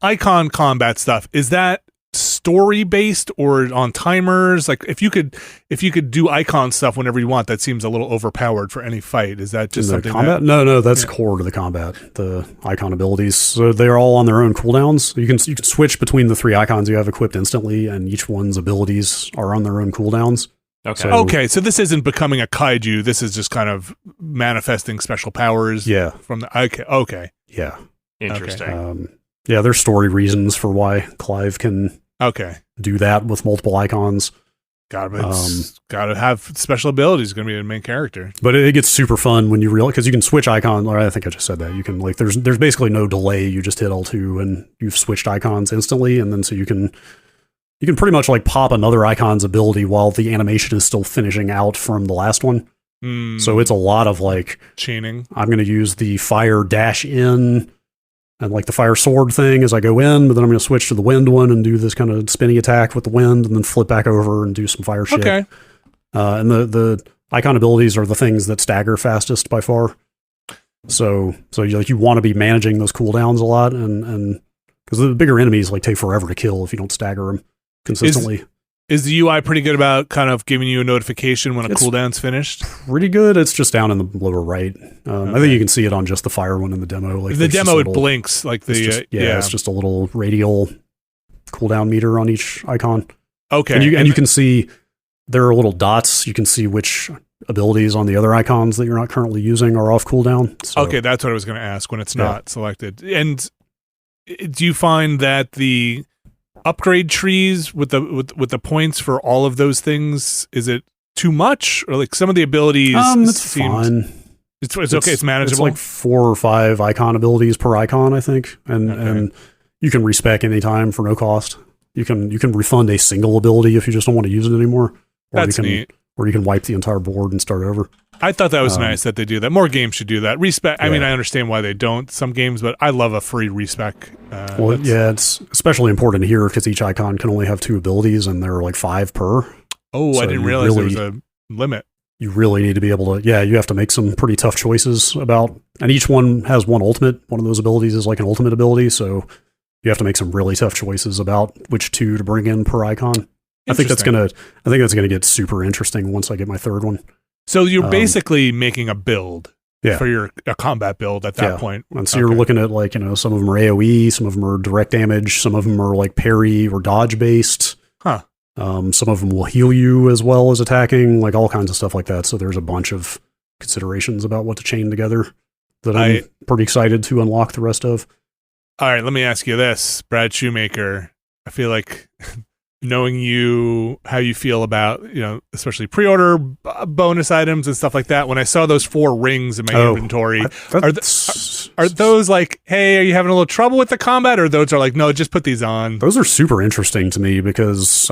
icon combat stuff, is that story based or on timers? Like if you could do icon stuff whenever you want, that seems a little overpowered for any fight. Is that just something combat? No, that's core to the combat. The icon abilities, so they're all on their own cooldowns. You can switch between the 3 icons you have equipped instantly, and each one's abilities are on their own cooldowns. Okay. So this isn't becoming a kaiju. This is just kind of manifesting special powers. Yeah. From the okay. Yeah. Interesting. Okay. There's story reasons for why Clive can do that with multiple icons. Gotta have special abilities. Going to be the main character. But it gets super fun when you realize, because you can switch icons. Or I think I just said that you can like there's basically no delay. You just hit L2 and you've switched icons instantly, and then so you can pretty much like pop another icon's ability while the animation is still finishing out from the last one. So it's a lot of like chaining. I'm going to use the fire dash in and like the fire sword thing as I go in, but then I'm going to switch to the wind one and do this kind of spinny attack with the wind, and then flip back over and do some fire shit. Okay. And the icon abilities are the things that stagger fastest by far. So you want to be managing those cooldowns a lot, and because the bigger enemies like take forever to kill if you don't stagger them consistently. Is the UI pretty good about kind of giving you a notification when a cooldown's finished? Pretty good. It's just down in the lower right. I think you can see it on just the fire one in the demo. Like the demo, it blinks like the it's just a little radial cooldown meter on each icon. Okay, and you can see there are little dots. You can see which abilities on the other icons that you're not currently using are off cooldown. So. Okay, that's what I was going to ask when it's not selected. And do you find that the upgrade trees with the points for all of those things, is it too much, or like some of the abilities? It's fine. It's okay. It's manageable. It's like 4 or 5 icon abilities per icon, I think, and you can respec anytime for no cost. You can refund a single ability if you just don't want to use it anymore. That's neat. Or you can wipe the entire board and start over. I thought that was nice that they do that. More games should do that. Respec. I mean, I understand why they don't some games, but I love a free respec. It's especially important here because each icon can only have 2 abilities, and there are like 5 per. Oh, so I didn't realize there was a limit. You really need to be able to. Yeah, you have to make some pretty tough choices about, and each one has one ultimate. One of those abilities is like an ultimate ability, so you have to make some really tough choices about which 2 to bring in per icon. I think that's gonna get super interesting once I get my 3rd one. So you're basically making a build for a combat build at that point. And so you're looking at like, some of them are AoE, some of them are direct damage, some of them are like parry or dodge based. Huh. Some of them will heal you as well as attacking, like all kinds of stuff like that. So there's a bunch of considerations about what to chain together that I'm pretty excited to unlock the rest of. All right, let me ask you this, Brad Shoemaker. I feel like knowing how you feel about, especially pre-order bonus items and stuff like that. When I saw those 4 rings in my inventory, are those like, hey, are you having a little trouble with the combat? Or those are like, no, just put these on? Those are super interesting to me because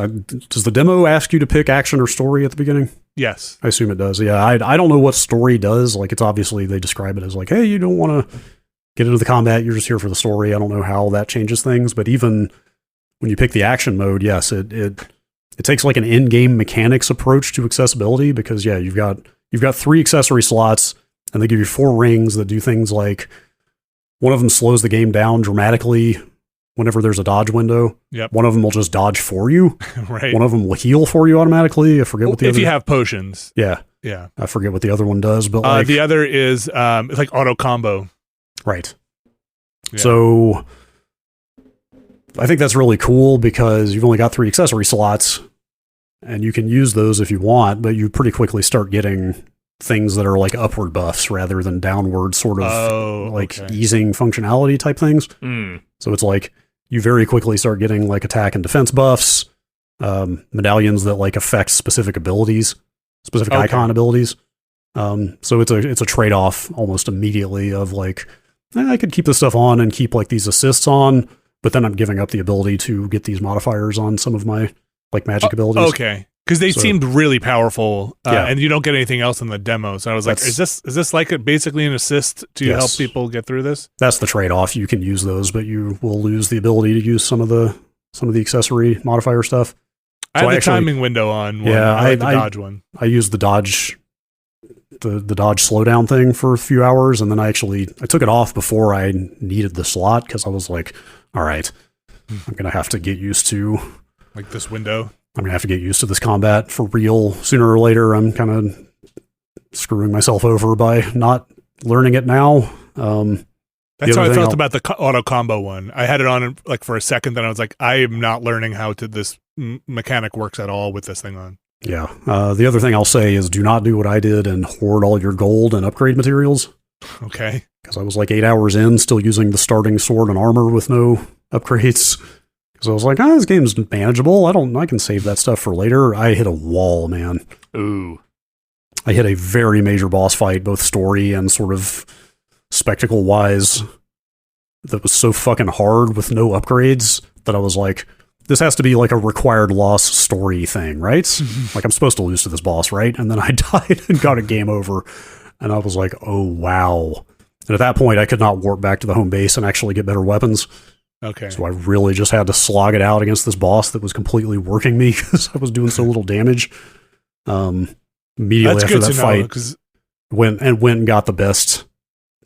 does the demo ask you to pick action or story at the beginning? Yes. I assume it does. Yeah, I don't know what story does. Like, it's obviously, they describe it as like, hey, you don't want to get into the combat, you're just here for the story. I don't know how that changes things, but even when you pick the action mode, yes, it takes like an in-game mechanics approach to accessibility because you've got 3 accessory slots and they give you 4 rings that do things like one of them slows the game down dramatically whenever there's a dodge window. Yep. One of them will just dodge for you. Right. One of them will heal for you automatically. I forget what the other. If you have potions. Yeah. Yeah. I forget what the other one does, but the other is it's like auto combo. Right. Yeah. So I think that's really cool because you've only got 3 accessory slots and you can use those if you want, but you pretty quickly start getting things that are like upward buffs rather than downward sort of easing functionality type things. So it's like you very quickly start getting like attack and defense buffs, medallions that like affect specific abilities, specific icon abilities. So it's a trade-off almost immediately of like, I could keep this stuff on and keep like these assists on, but then I'm giving up the ability to get these modifiers on some of my like magic abilities. Okay. Because they seemed really powerful, and you don't get anything else in the demo. So I was like, is this like basically an assist to help people get through this? That's the trade-off. You can use those, but you will lose the ability to use some of the accessory modifier stuff. I had the timing window on one. Yeah, I like the dodge one. I used the dodge the dodge slowdown thing for a few hours, and then I took it off before I needed the slot because I was like, all right, I'm gonna have to get used to like this window. I'm gonna have to get used to this combat for real sooner or later. I'm kind of screwing myself over by not learning it now. That's how I felt about the auto combo one. I had it on like for a second, then I was like, I am not learning how this mechanic works at all with this thing on. Yeah. The other thing I'll say is do not do what I did and hoard all your gold and upgrade materials. Okay. Because I was like 8 hours in, still using the starting sword and armor with no upgrades. Because I was like, this game's manageable. I can save that stuff for later. I hit a wall, man. Ooh. I hit a very major boss fight, both story and sort of spectacle-wise, that was so fucking hard with no upgrades that I was like, this has to be like a required loss story thing, right? Like, I'm supposed to lose to this boss, right? And then I died and got a game over. And I was like, oh, wow. And at that point, I could not warp back to the home base and actually get better weapons. Okay. So I really just had to slog it out against this boss that was completely working me because I was doing so little damage. Immediately after that fight, went and got the best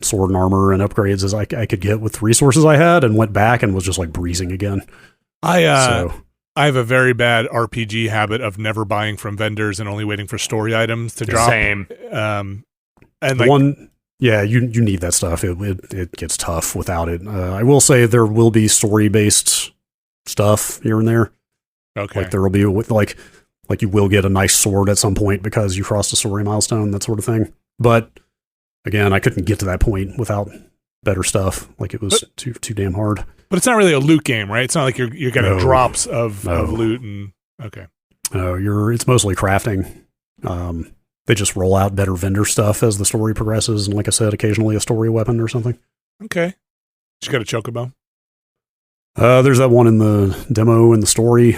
sword and armor and upgrades as I could get with the resources I had, and went back and was just like breezing again. I have a very bad RPG habit of never buying from vendors and only waiting for story items to drop. Same. And you need that stuff. It gets tough without it. I will say there will be story based stuff here and there. Okay. Like there will be like you will get a nice sword at some point because you crossed a story milestone, that sort of thing. But again, I couldn't get to that point without better stuff. Like it was too damn hard. But it's not really a loot game, right? It's not like you're getting drops of loot and okay. No, it's mostly crafting. They just roll out better vendor stuff as the story progresses, and like I said, occasionally a story weapon or something. Okay. You got a chocobo? There's that one in the demo in the story.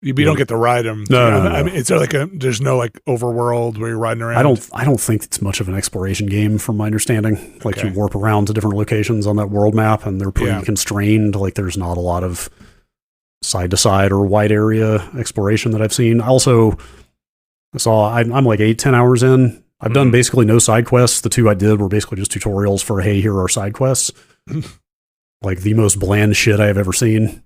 You don't get to ride them. No. I mean, it's like there's no like overworld where you're riding around. I don't think it's much of an exploration game from my understanding. Like you warp around to different locations on that world map and they're pretty constrained. Like there's not a lot of side to side or wide area exploration that I've seen. Also, I'm like 8-10 hours in. I've done basically no side quests. The 2 I did were basically just tutorials for, hey, here are side quests. Like the most bland shit I have ever seen.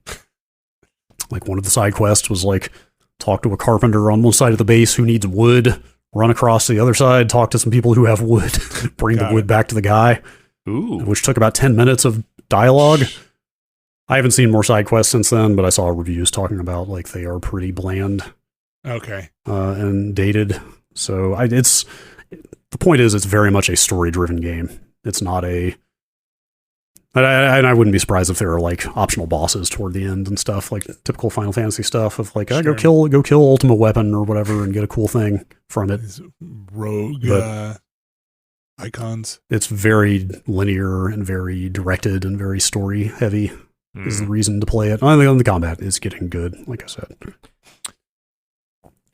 Like one of the side quests was like talk to a carpenter on one side of the base who needs wood, run across to the other side, talk to some people who have wood, bring the wood back to the guy. Ooh. Which took about 10 minutes of dialogue. I haven't seen more side quests since then, but I saw reviews talking about like they are pretty bland. Okay. And dated. So the point is it's very much a story driven game. It's not And I wouldn't be surprised if there are like optional bosses toward the end and stuff, like typical Final Fantasy stuff of like, go kill ultimate weapon or whatever and get a cool thing from it. These rogue icons. It's very linear and very directed and very story heavy is the reason to play it. I think the combat is getting good, like I said.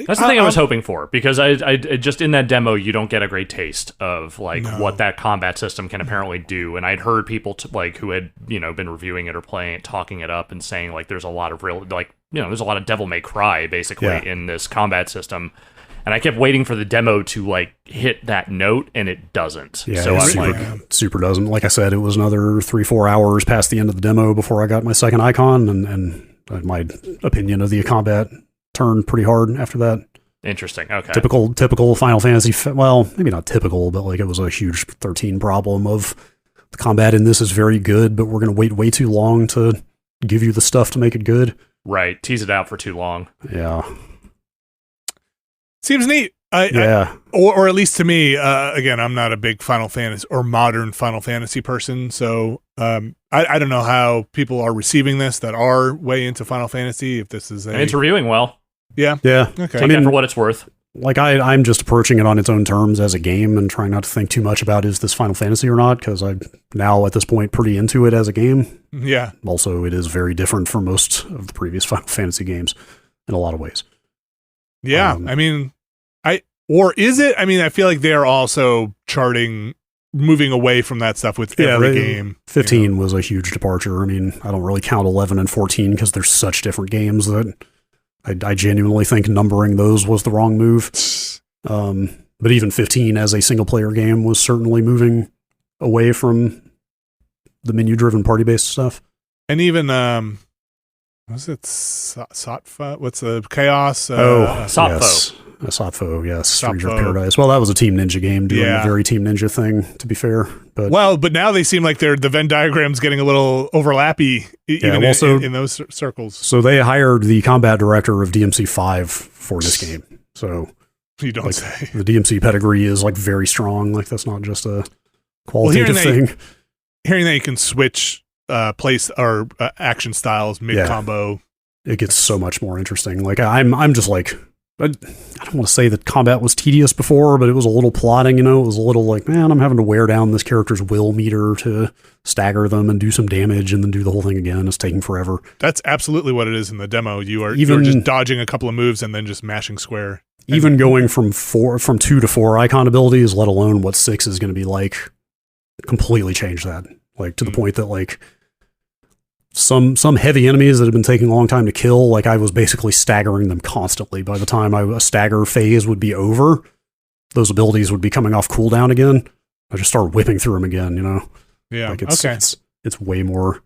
That's the thing I was hoping for, because I just in that demo you don't get a great taste of like what that combat system can apparently do, and I'd heard people like who had been reviewing it or playing it talking it up and saying like there's a lot of real there's a lot of Devil May Cry basically in this combat system, and I kept waiting for the demo to like hit that note, and it doesn't. Yeah, so super doesn't. Like I said, it was another 3-4 hours past the end of the demo before I got my second icon, and my opinion of the combat turned pretty hard after that. Interesting. Okay. Typical Final Fantasy. Well, maybe not typical, but like it was a huge 13 problem of the combat in this is very good, but we're going to wait way too long to give you the stuff to make it good. Right. Tease it out for too long. Yeah. Seems neat. Or at least to me, again, I'm not a big Final Fantasy or modern Final Fantasy person, so I don't know how people are receiving this that are way into Final Fantasy. If this is it's reviewing well. Yeah. Okay. Take that for what it's worth. Like I'm just approaching it on its own terms as a game and trying not to think too much about is this Final Fantasy or not, because I'm now at this point pretty into it as a game. Yeah. Also, it is very different from most of the previous Final Fantasy games in a lot of ways. Yeah. Or is it? I mean, I feel like they're also moving away from that stuff with every game. 15 was a huge departure. I mean, I don't really count 11 and 14 because they're such different games that I genuinely think numbering those was the wrong move. But even 15 as a single-player game was certainly moving away from the menu-driven party-based stuff. And even, was it Satfa? What's the Chaos? Satfo. Yes. Satfo, yes. Stranger of Paradise. Well, that was a Team Ninja game doing a very Team Ninja thing, to be fair. But now they seem like the Venn diagram's getting a little overlappy even in those circles. So they hired the combat director of DMC5 for this game. So you don't say. The DMC pedigree is like very strong. Like that's not just a qualitative thing. Hearing that you can switch place or action styles mid-combo. It gets so much more interesting. Like I'm just like, I don't want to say that combat was tedious before, but it was a little plotting, It was a little like, man, I'm having to wear down this character's will meter to stagger them and do some damage and then do the whole thing again. It's taking forever. That's absolutely what it is in the demo. You're just dodging a couple of moves and then just mashing square. Even going from 2 to 4 icon abilities, let alone what 6 is going to be like, completely changed that. Like to the point that like some heavy enemies that have been taking a long time to kill, like I was basically staggering them constantly. By the time a stagger phase would be over, those abilities would be coming off cooldown again. I just started whipping through them again, Yeah. Like it's way more.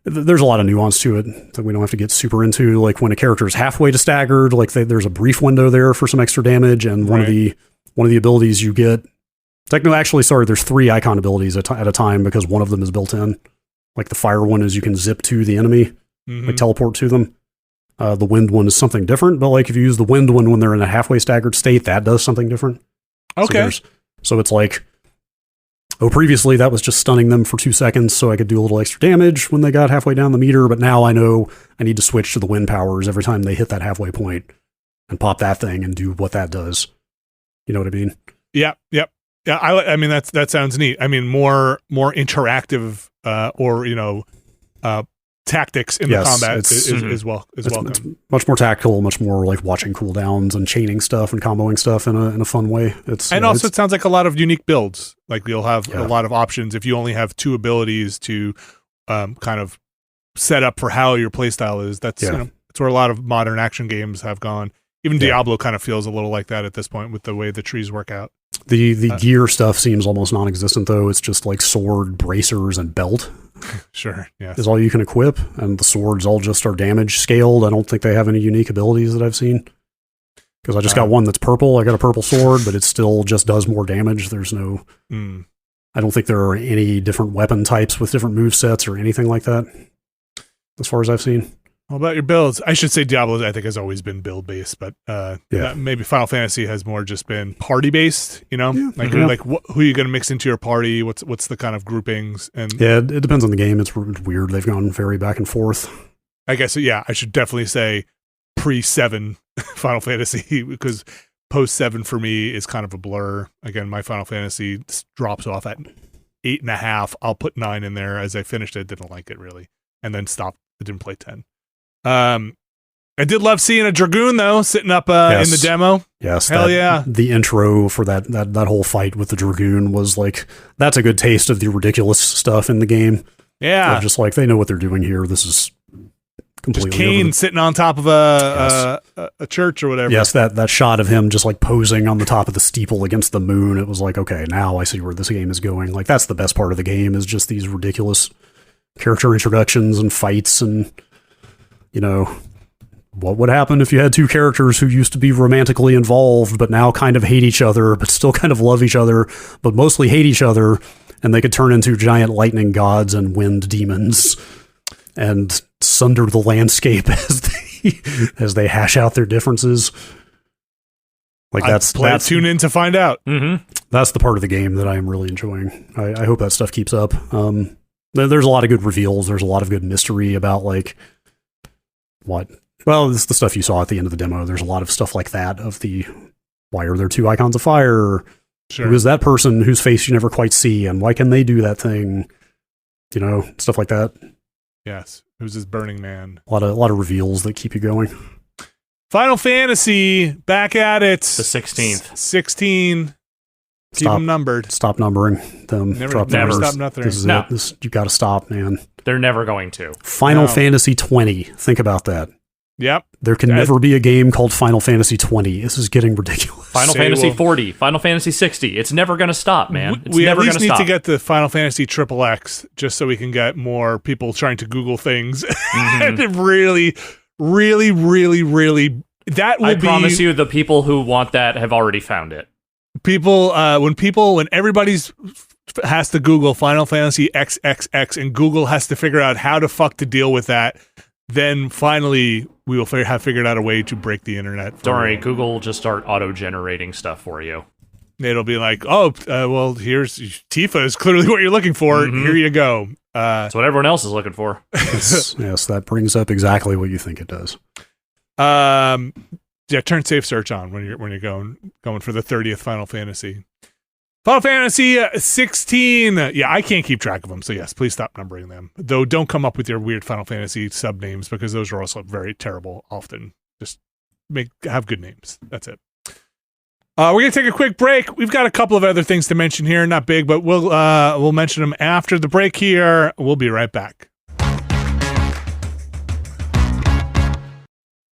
There's a lot of nuance to it that we don't have to get super into. Like when a character is halfway to staggered, like there's a brief window there for some extra damage, and one of the abilities you get. There's 3 icon abilities at a time because one of them is built in. Like the fire one is you can zip to the enemy, like teleport to them. The wind one is something different, but like if you use the wind one when they're in a halfway staggered state, that does something different. Okay. So it's like, previously that was just stunning them for 2 seconds so I could do a little extra damage when they got halfway down the meter, but now I know I need to switch to the wind powers every time they hit that halfway point and pop that thing and do what that does. You know what I mean? Yeah. Yep. Yeah. I mean, that sounds neat. I mean, more interactive, tactics in the combat is welcome. It's much more tactical, much more like watching cooldowns and chaining stuff and comboing stuff in a fun way. It sounds like a lot of unique builds. Like you'll have a lot of options if you only have 2 abilities to kind of set up for how your playstyle is. That's it's where a lot of modern action games have gone. Even Diablo kind of feels a little like that at this point with the way the trees work out. The gear stuff seems almost non-existent, though. It's just like sword, bracers, and belt. Sure, yeah. Is all you can equip, and the swords all just are damage scaled. I don't think they have any unique abilities that I've seen. Because I just got one that's purple. I got a purple sword, but it still just does more damage. There's no... I don't think there are any different weapon types with different move sets or anything like that, as far as I've seen. What about your builds? I should say Diablo, I think, has always been build-based, but maybe Final Fantasy has more just been party-based, you know? Who are you going to mix into your party? What's the kind of groupings? And it depends on the game. It's weird. They've gone very back and forth. I guess, I should definitely say pre-7 Final Fantasy, because post-7 for me is kind of a blur. Again, my Final Fantasy drops off at 8.5. I'll put 9 in there. As I finished it, didn't like it really, and then stopped. I didn't play 10. I did love seeing a Dragoon though sitting up in the demo. Yes, hell yeah! The intro for that whole fight with the Dragoon was like, that's a good taste of the ridiculous stuff in the game. Yeah, they're just like, they know what they're doing here. This is completely just Cain sitting on top of a church or whatever. Yes, that shot of him just like posing on the top of the steeple against the moon. It was like, okay, now I see where this game is going. Like, that's the best part of the game, is just these ridiculous character introductions and fights. And what would happen if you had two characters who used to be romantically involved but now kind of hate each other but still kind of love each other but mostly hate each other, and they could turn into giant lightning gods and wind demons and sunder the landscape as they hash out their differences. Like, that's tune in to find out. Mm-hmm. That's the part of the game that I am really enjoying. I hope that stuff keeps up. There's a lot of good reveals. There's a lot of good mystery about like what. Well, this is the stuff you saw at the end of the demo. There's a lot of stuff like that of the, why are there two icons of fire? Sure. Who is that person whose face you never quite see, and why can they do that thing? Stuff like that. Yes. Who's this Burning Man? A lot of reveals that keep you going. Final Fantasy, back at it. The 16th. 16. Keep them numbered. Stop numbering them. Never stop nothing. This is it. You got to stop, man. They're never going to. Final Fantasy 20. Think about that. Yep. There can never be a game called Final Fantasy 20. This is getting ridiculous. Final Fantasy 40, Final Fantasy 60. It's never going to stop, man. We at least need to get the Final Fantasy XXX just so we can get more people trying to Google things. Mm-hmm. And really, really, really, really, that will I promise you, the people who want that have already found it. When everybody's has to Google Final Fantasy XXX and Google has to figure out how to deal with that, then finally we will have figured out a way to break the internet. Don't worry, Google will just start auto-generating stuff for you. It'll be like, well, here's Tifa is clearly what you're looking for. Mm-hmm. Here you go. That's what everyone else is looking for. Yes, that brings up exactly what you think it does. Turn safe search on when you're going for the 30th Final Fantasy. Final Fantasy 16. Yeah, I can't keep track of them, so yes, please stop numbering them. Though don't come up with your weird Final Fantasy sub-names, because those are also very terrible often. Just have good names. That's it. We're going to take a quick break. We've got a couple of other things to mention here. Not big, but we'll mention them after the break here. We'll be right back.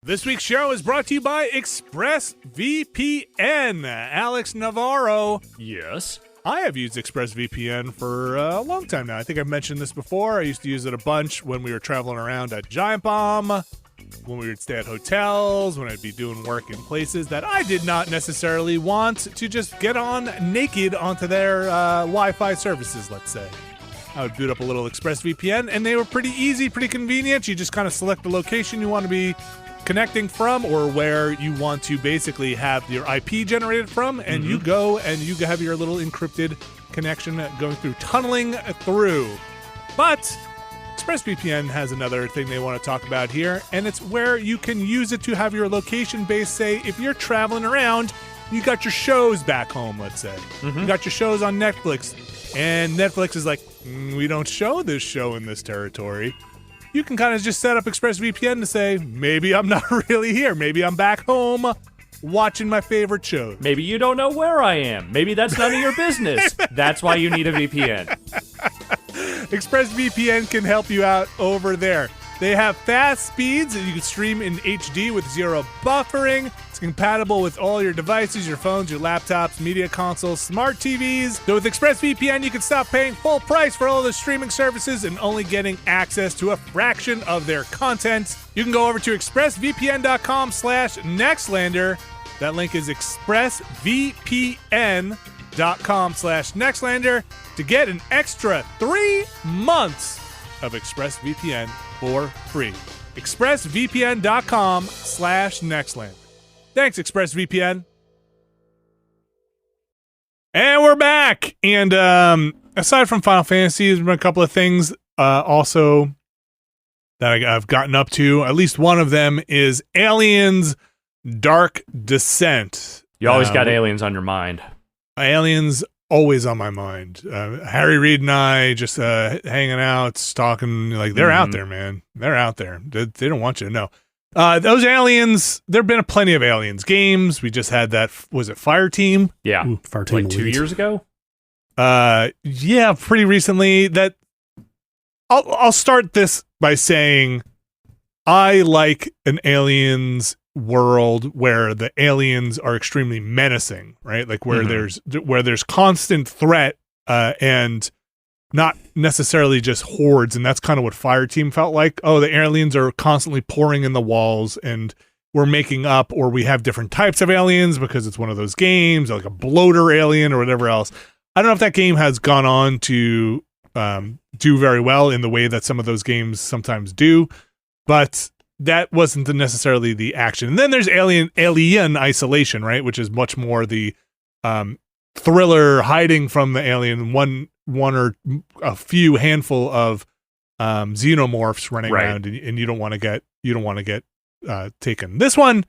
This week's show is brought to you by ExpressVPN. Alex Navarro. Yes. I have used ExpressVPN for a long time now. I think I've mentioned this before. I used to use it a bunch when we were traveling around at Giant Bomb, when we would stay at hotels, when I'd be doing work in places that I did not necessarily want to just get on naked onto their Wi-Fi services, let's say. I would boot up a little ExpressVPN, and they were pretty easy, pretty convenient. You just kind of select the location you want to be connecting from, or where you want to basically have your IP generated from, and you go and you have your little encrypted connection going through, tunneling through. But ExpressVPN has another thing they want to talk about here, and it's where you can use it to have your location base. Say if you're traveling around, you got your shows back home, let's say. You got your shows on Netflix, and Netflix is like, we don't show this show in this territory. You can kind of just set up ExpressVPN to say, maybe I'm not really here. Maybe I'm back home watching my favorite shows. Maybe you don't know where I am. Maybe that's none of your business. That's why you need a VPN. ExpressVPN can help you out over there. They have fast speeds and you can stream in HD with zero buffering. It's compatible with all your devices, your phones, your laptops, media consoles, smart TVs. So with ExpressVPN, you can stop paying full price for all the streaming services and only getting access to a fraction of their content. You can go over to expressvpn.com/Nextlander. That link is expressvpn.com/Nextlander to get an extra 3 months of ExpressVPN for free. expressvpn.com/Nextlander. Thanks, ExpressVPN. And we're back. And aside from Final Fantasy, there's been a couple of things also that I've gotten up to. At least one of them is Aliens Dark Descent. You always got aliens on your mind. Aliens always on my mind. Harry Reid and I just hanging out, talking, like, they're out there, man. They're out there. They don't want you to know. Those aliens, there have been plenty of aliens games. We just had that, was it Fireteam? Yeah. Fireteam like 2 years ago? Yeah, pretty recently. That I'll start this by saying I like an aliens world where the aliens are extremely menacing, right? Like where there's constant threat and not necessarily just hordes, and that's kind of what Fireteam felt like. Oh, the aliens are constantly pouring in the walls, and we're making up, or we have different types of aliens because it's one of those games, like a bloater alien or whatever else. I don't know if that game has gone on to do very well in the way that some of those games sometimes do, but that wasn't necessarily the action. And then there's Alien Isolation, right, which is much more the thriller, hiding from the alien, one or a few handful of xenomorphs running around, and you don't want to get taken. This one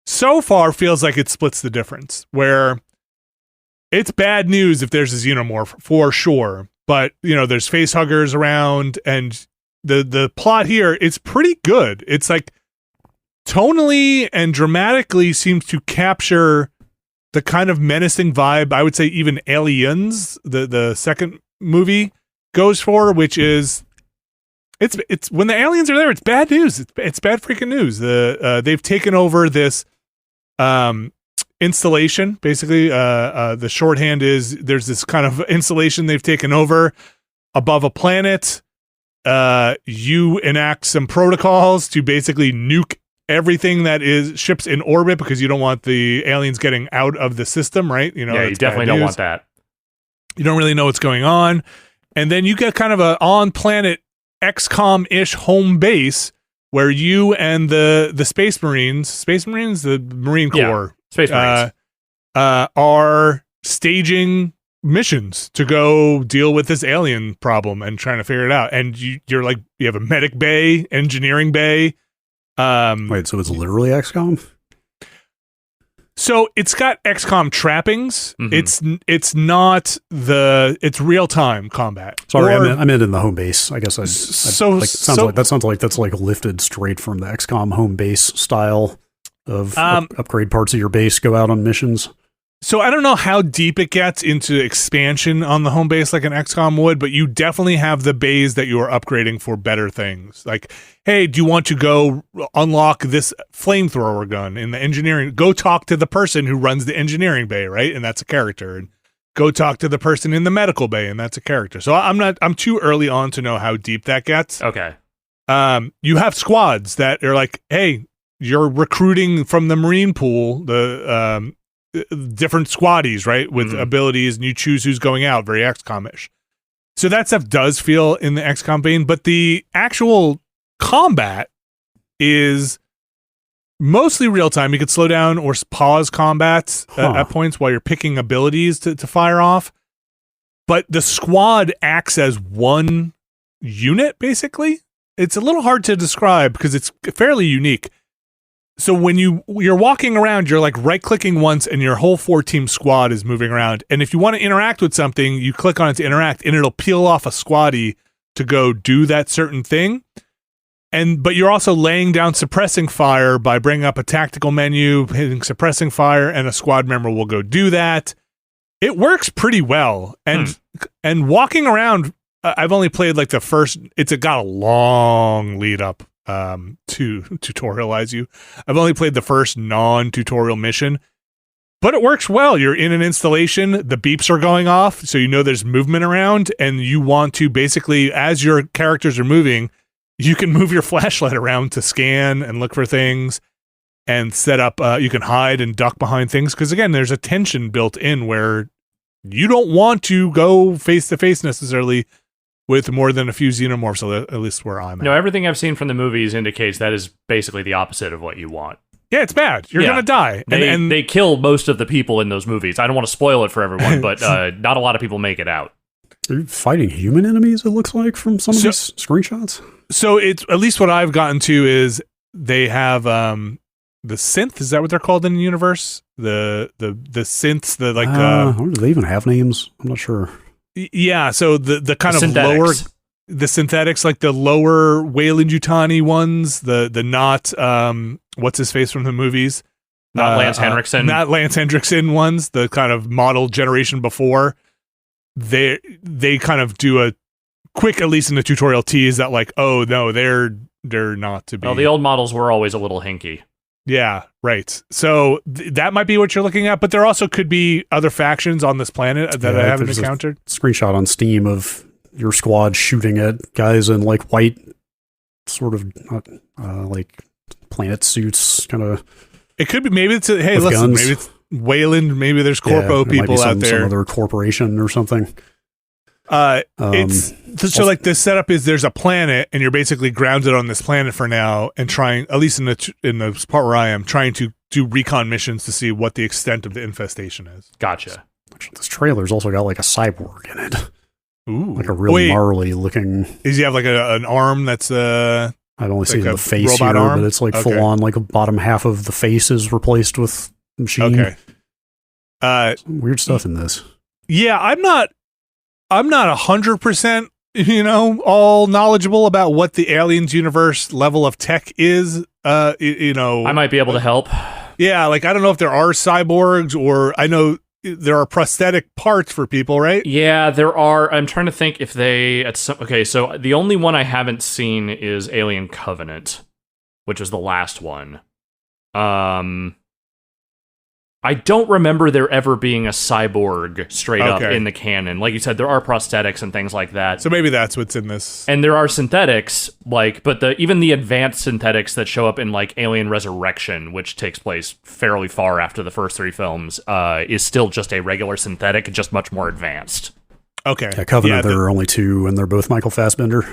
so far feels like it splits the difference, where it's bad news if there's a xenomorph for sure, but there's face huggers around, and the plot here, it's pretty good. It's like tonally and dramatically seems to capture the kind of menacing vibe I would say even Aliens, the second movie, goes for, which is it's when the aliens are there, it's bad news. It's bad freaking news. They've taken over this installation. Basically, the shorthand is there's this kind of installation they've taken over above a planet. You enact some protocols to basically nuke everything that is ships in orbit because you don't want the aliens getting out of the system, right? You definitely don't want that. You don't really know what's going on. And then you get kind of a on-planet XCOM-ish home base where you and the Space Marines, the Marine Corps, Space Marines, are staging missions to go deal with this alien problem and trying to figure it out. And you're like, you have a medic bay, engineering bay. Wait, so it's literally XCOM? So it's got XCOM trappings. It's not it's real time combat. Sorry, I meant in the home base. I guess that sounds like that's like lifted straight from the XCOM home base style of upgrade parts of your base, go out on missions. So I don't know how deep it gets into expansion on the home base like an XCOM would, but you definitely have the bays that you are upgrading for better things. Like, hey, do you want to go unlock this flamethrower gun in the engineering? Go talk to the person who runs the engineering bay, right? And that's a character. And go talk to the person in the medical bay, and that's a character. So I'm too early on to know how deep that gets. Okay. You have squads that are like, hey, you're recruiting from the Marine pool, the different squaddies, right, with abilities, and you choose who's going out, very XCOM-ish. So that stuff does feel in the XCOM vein, but the actual combat is mostly real-time. You could slow down or pause combat at points while you're picking abilities to fire off, but the squad acts as one unit, basically. It's a little hard to describe because it's fairly unique. So when you're walking around, you're like right-clicking once, and your whole 4-team squad is moving around. And if you want to interact with something, you click on it to interact, and it'll peel off a squaddie to go do that certain thing. But you're also laying down suppressing fire by bringing up a tactical menu, hitting suppressing fire, and a squad member will go do that. It works pretty well. And walking around, I've only played like the first. It's got a long lead up to tutorialize you. I've only played the first non-tutorial mission, but it works well. You're in an installation, the beeps are going off, so you know there's movement around, and you want to basically, as your characters are moving, you can move your flashlight around to scan and look for things and set up, you can hide and duck behind things, because again, there's a tension built in where you don't want to go face-to-face necessarily with more than a few xenomorphs, at least where I'm at. No, everything I've seen from the movies indicates that is basically the opposite of what you want. Yeah, it's bad. You're going to die. And they kill most of the people in those movies. I don't want to spoil it for everyone, but not a lot of people make it out. They're fighting human enemies, it looks like, from some of these screenshots. So it's at least what I've gotten to is they have the synth. Is that what they're called in the universe? The synths, do they even have names? I'm not sure. Yeah, so the kind of synthetics. the synthetics, like the lower Weyland-Yutani ones, the not what's his face from the movies, not Lance Henriksen, not Lance Henriksen ones, the kind of model generation before. They kind of do a quick, at least in the tutorial, tease that like, oh no, they're not to be. Well, the old models were always a little hinky. Yeah, right. So that might be what you're looking at, but there also could be other factions on this planet that I haven't encountered. Screenshot on Steam of your squad shooting at guys in like white, sort of like planet suits, kind of. It could be. Maybe it's maybe it's Wayland. Maybe there's corpo people out there. Some other corporation or something. It's so like the setup is there's a planet and you're basically grounded on this planet for now and trying, at least in the part where I am, trying to do recon missions to see what the extent of the infestation is. Gotcha. Actually, this trailer's also got like a cyborg in it. Ooh, like a real gnarly looking. Does he have like an arm that's I've only seen the face here, but it's like full on. Like a bottom half of the face is replaced with machine. Okay. Some weird stuff in this. Yeah, I'm not 100%, all knowledgeable about what the Aliens universe level of tech is. I might be able to help. Yeah, like I don't know if there are cyborgs, or I know there are prosthetic parts for people, right? Yeah, there are. I'm trying to think if they okay, so the only one I haven't seen is Alien Covenant, which is the last one. I don't remember there ever being a cyborg straight up in the canon. Like you said, there are prosthetics and things like that. So maybe that's what's in this. And there are synthetics, but even the advanced synthetics that show up in like Alien Resurrection, which takes place fairly far after the first three films, is still just a regular synthetic, just much more advanced. Okay. Yeah, Covenant, there are only two, and they're both Michael Fassbender.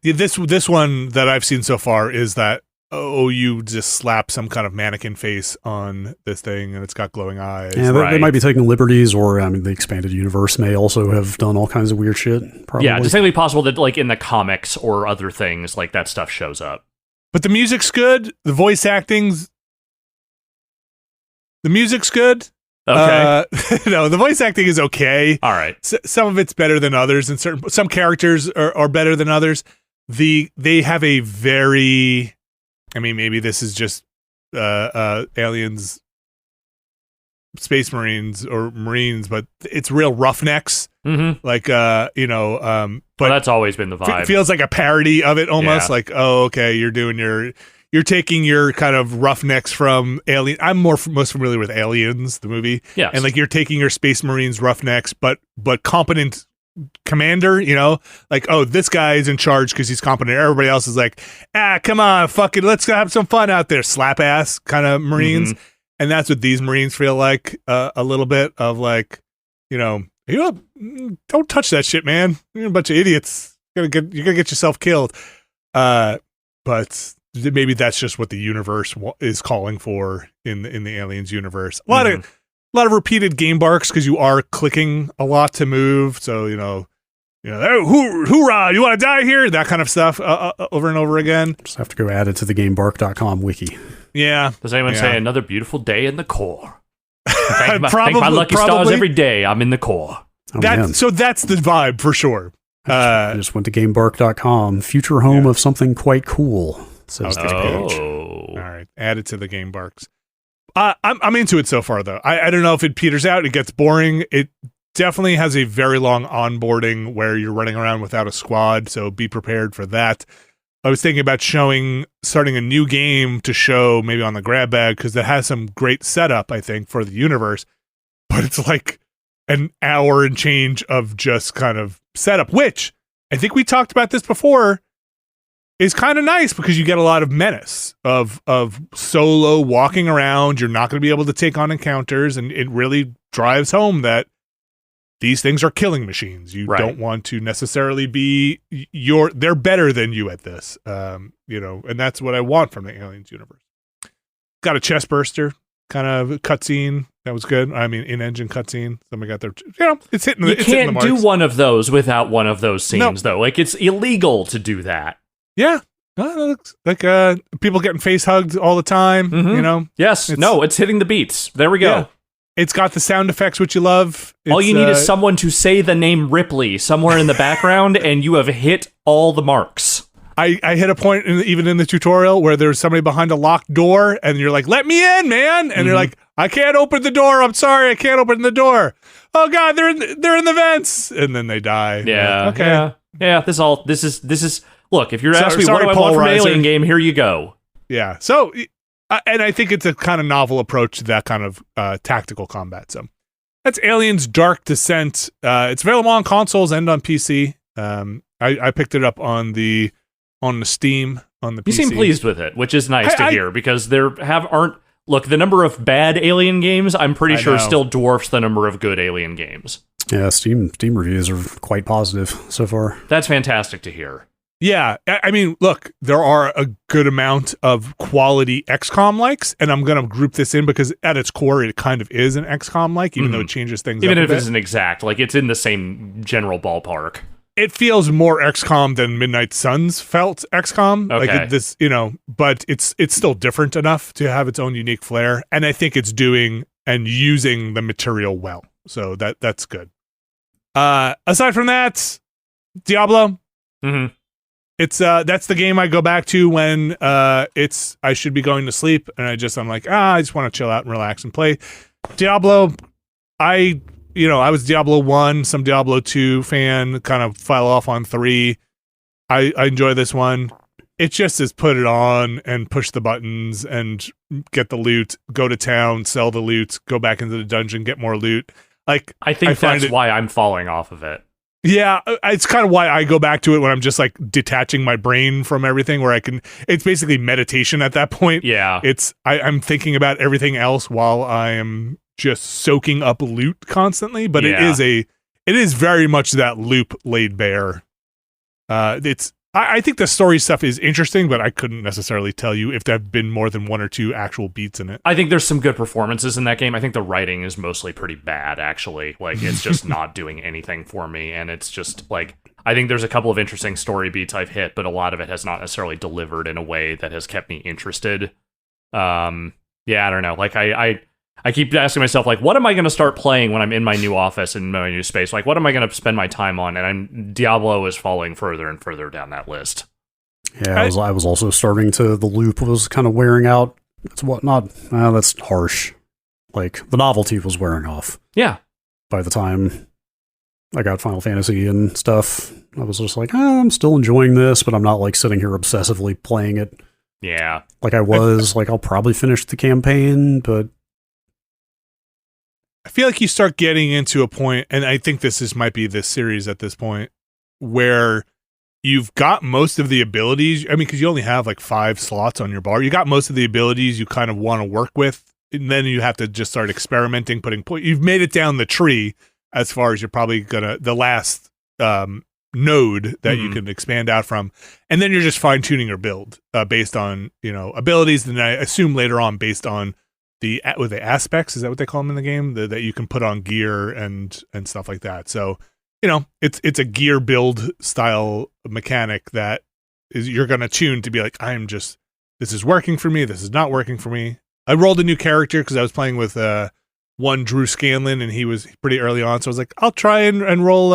This one that I've seen so far is that you just slap some kind of mannequin face on this thing and it's got glowing eyes. Yeah, they might be taking liberties, or the expanded universe may also have done all kinds of weird shit. Probably. Yeah, distinctly possible that like in the comics or other things, like that stuff shows up. But the music's good. The voice acting's... The music's good. Okay. No, the voice acting is okay. All right. Some of it's better than others, and some characters are better than others. They have a very... I mean, maybe this is just aliens, space marines or marines, but it's real roughnecks. Mm-hmm. Like, but that's always been the vibe. Feels like a parody of it almost. Like, oh, okay, you're taking your kind of roughnecks from Alien. I'm most familiar with Aliens, the movie. Yes. And like you're taking your space marines roughnecks, but competent commander, like, oh, this guy is in charge because he's competent. Everybody else is like, come on, fuck it, let's go have some fun out there, slap ass kind of marines. Mm-hmm. And that's what these marines feel like, a little bit of like, don't touch that shit, man, you're a bunch of idiots, you're gonna get yourself killed. But maybe that's just what the universe is calling for in the Aliens universe. A lot of repeated game barks because you are clicking a lot to move. So, hoorah, you want to die here? That kind of stuff over and over again. Just have to go add it to the gamebark.com wiki. Yeah. Does anyone say another beautiful day in the core? Thank my lucky stars every day I'm in the core. So that's the vibe for sure. I just went to gamebark.com. Future home of something quite cool. Says this page. All right. Add it to the game barks. I'm into it so far, though. I don't know if it peters out. It gets boring. It definitely has a very long onboarding where you're running around without a squad, so be prepared for that. I was thinking about starting a new game to show maybe on the grab bag, because that has some great setup, I think, for the universe. But it's like an hour and change of just kind of setup, which I think we talked about this before, is kind of nice because you get a lot of menace of solo walking around. You're not going to be able to take on encounters, and it really drives home that these things are killing machines. You don't want to necessarily be they're better than you at this. And that's what I want from the Aliens universe. Got a chest burster kind of cutscene. That was good. I mean, in-engine cutscene. Somebody got their, it's hitting the You can't do one of those without one of those scenes, though. Like, it's illegal to do that. Yeah. Like people getting face hugged all the time, Yes. It's hitting the beats. There we go. Yeah. It's got the sound effects, which you love. All you need is someone to say the name Ripley somewhere in the background, and you have hit all the marks. I hit a point, even in the tutorial, where there's somebody behind a locked door, and you're like, let me in, man! And you're like, I can't open the door, I'm sorry, I can't open the door. Oh god, they're in the vents! And then they die. Yeah. Like, okay. Yeah, this is look, if you're asking me sorry, what do I want from an Alien game, here you go. Yeah, so, and I think it's a kind of novel approach to that kind of tactical combat, so. That's Aliens Dark Descent. It's available on consoles and on PC. I picked it up on the Steam on the PC. You seem pleased with it, which is nice to hear, because look, the number of bad Alien games, I'm pretty sure still dwarfs the number of good Alien games. Yeah, Steam reviews are quite positive so far. That's fantastic to hear. Yeah, I mean, look, there are a good amount of quality XCOM likes, and I'm going to group this in because at its core, it kind of is an XCOM like, even though it changes things even up if it isn't exact, like it's in the same general ballpark. It feels more XCOM than Midnight Suns felt XCOM. Okay. Like this, but it's still different enough to have its own unique flair, and I think it's doing and using the material well. So that's good. Aside from that, Diablo. Mm-hmm. It's that's the game I go back to when I should be going to sleep, and I'm like, I just want to chill out and relax and play. Diablo, I was Diablo 1, some Diablo 2 fan, kind of fell off on 3. I enjoy this one. It just is put it on and push the buttons and get the loot, go to town, sell the loot, go back into the dungeon, get more loot. Like, I think that's why I'm falling off of it. Yeah, it's kind of why I go back to it when I'm just like detaching my brain from everything, where it's basically meditation at that point. Yeah. I'm thinking about everything else while I am just soaking up loot constantly, but it is very much that loop laid bare. I think the story stuff is interesting, but I couldn't necessarily tell you if there have been more than one or two actual beats in it. I think there's some good performances in that game. I think the writing is mostly pretty bad, actually. Like, it's just not doing anything for me, and it's just, like, I think there's a couple of interesting story beats I've hit, but a lot of it has not necessarily delivered in a way that has kept me interested. I don't know. Like, I keep asking myself, like, what am I going to start playing when I'm in my new office and my new space? Like, what am I going to spend my time on? And Diablo is falling further and further down that list. Yeah, I was also starting to, the loop was kind of wearing out. That's harsh. Like, the novelty was wearing off. Yeah. By the time I got Final Fantasy and stuff, I was just like, I'm still enjoying this, but I'm not, like, sitting here obsessively playing it. Yeah. Like I was, like, I'll probably finish the campaign, but I feel like you start getting into a point, and I think might be this series at this point, where you've got most of the abilities. I mean, because you only have like 5 slots on your bar. You got most of the abilities you kind of want to work with, and then you have to just start experimenting, you've made it down the tree as far as you're probably the last node that you can expand out from, and then you're just fine-tuning your build based on, abilities, and I assume later on based on the aspects, is that what they call them in the game? That you can put on gear and stuff like that. So, it's a gear build style mechanic that you're going to tune to be like, this is working for me. This is not working for me. I rolled a new character because I was playing with one Drew Scanlon, and he was pretty early on. So I was like, I'll try and roll,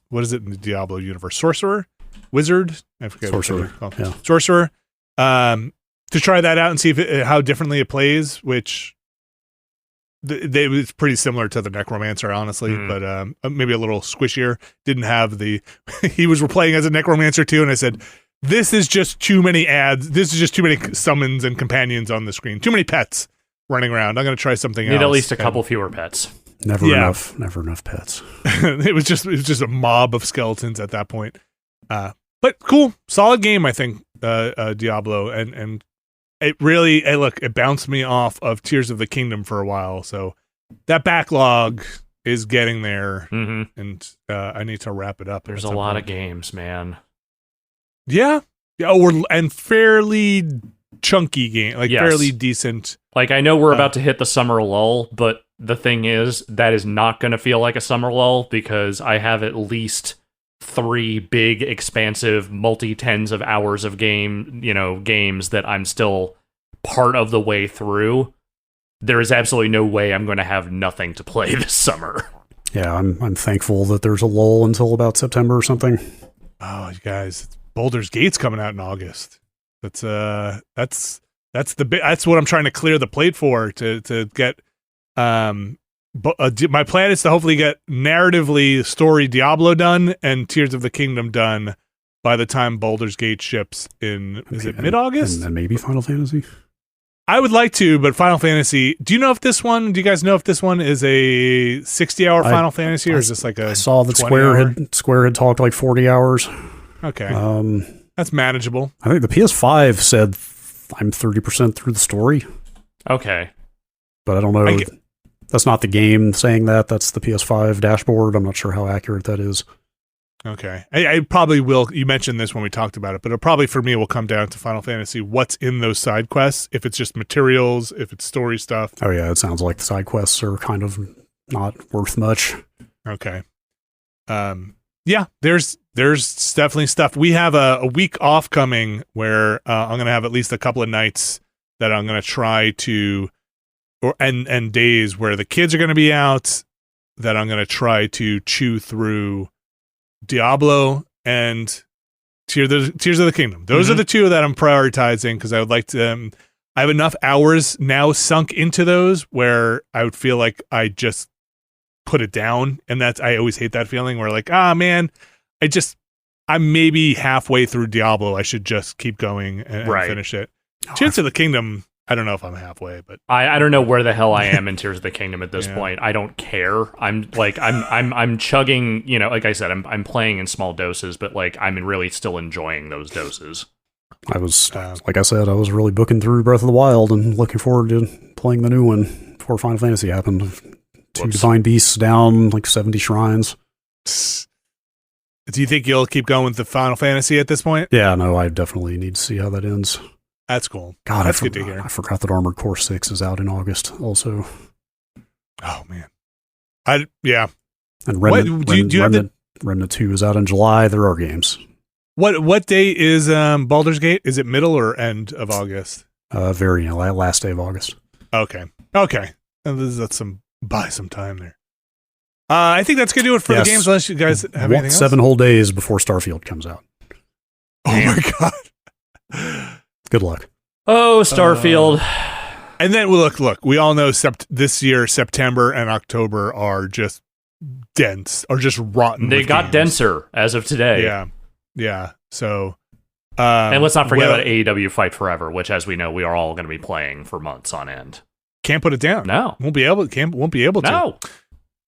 what is it in the Diablo universe? Sorcerer? Wizard? I forget. Sorcerer. Yeah. Sorcerer. To try that out and see how differently it plays, which it's pretty similar to the Necromancer, honestly, but maybe a little squishier. Didn't have he was playing as a Necromancer too, and I said, this is just too many ads. This is just too many summons and companions on the screen. Too many pets running around. I'm going to try something else. Need at least a couple fewer pets. Never enough pets. it was just a mob of skeletons at that point. But cool, solid game, I think, Diablo, and it really, it bounced me off of Tears of the Kingdom for a while. So that backlog is getting there, Mm-hmm. and I need to wrap it up. There's a lot of games, man. Yeah. And fairly chunky game, like fairly decent. Like, I know we're about to hit the summer lull, but the thing is, that is not going to feel like a summer lull because I have at least 3 big, expansive, multi-tens of hours of games that I'm still part of the way through. There is absolutely no way I'm going to have nothing to play this summer. Yeah, I'm thankful that there's a lull until about September or something. Oh, you guys, Baldur's Gate's coming out in August. That's what I'm trying to clear the plate for to get. My plan is to hopefully get narratively story Diablo done and Tears of the Kingdom done by the time Baldur's Gate ships in. Is it mid-August? And maybe Final Fantasy. I would like to, but Final Fantasy. Do you guys know if this one is a 60-hour Final Fantasy, or is this like a? I saw that Square had talked like 40 hours. Okay, that's manageable. I think the PS5 said I'm 30% through the story. Okay, but I don't know. That's not the game saying that. That's the PS5 dashboard. I'm not sure how accurate that is. Okay. I probably will. You mentioned this when we talked about it, but it probably for me will come down to Final Fantasy. What's in those side quests? If it's just materials, if it's story stuff. Oh yeah, it sounds like the side quests are kind of not worth much. Okay. Yeah, there's definitely stuff. We have a week off coming where I'm going to have at least a couple of nights that I'm going to try to, and days where the kids are going to be out, that I'm going to try to chew through Diablo and Tears of the Kingdom. Those are the two that I'm prioritizing because I would like to. I have enough hours now sunk into those where I would feel like I just put it down, and I always hate that feeling where like, man, I'm maybe halfway through Diablo. I should just keep going and finish it. Tears of the Kingdom. I don't know if I'm halfway, but I don't know where the hell I am in Tears of the Kingdom at this point. I don't care. I'm chugging, like I said, I'm playing in small doses, but like I'm really still enjoying those doses. I was like I said, I was really booking through Breath of the Wild and looking forward to playing the new one before Final Fantasy happened. 2 divine beasts down, like 70 shrines. Do you think you'll keep going with the Final Fantasy at this point? Yeah, no, I definitely need to see how that ends. That's cool. God, that's good to hear. I forgot that Armored Core 6 is out in August also. Oh, man. Yeah. And Remnant 2 is out in July. There are games. What day is Baldur's Gate? Is it middle or end of August? Last day of August. Okay. That's buy some time there. I think that's going to do it for the games, unless you guys have anything else. 7 whole days before Starfield comes out. Oh, my God. Good luck. Oh, Starfield. And then, look, we all know this year, September and October are just dense, or just rotten. They got denser as of today. Yeah. So, and let's not forget about AEW Fight Forever, which, as we know, we are all going to be playing for months on end. Can't put it down. No. Won't be able to.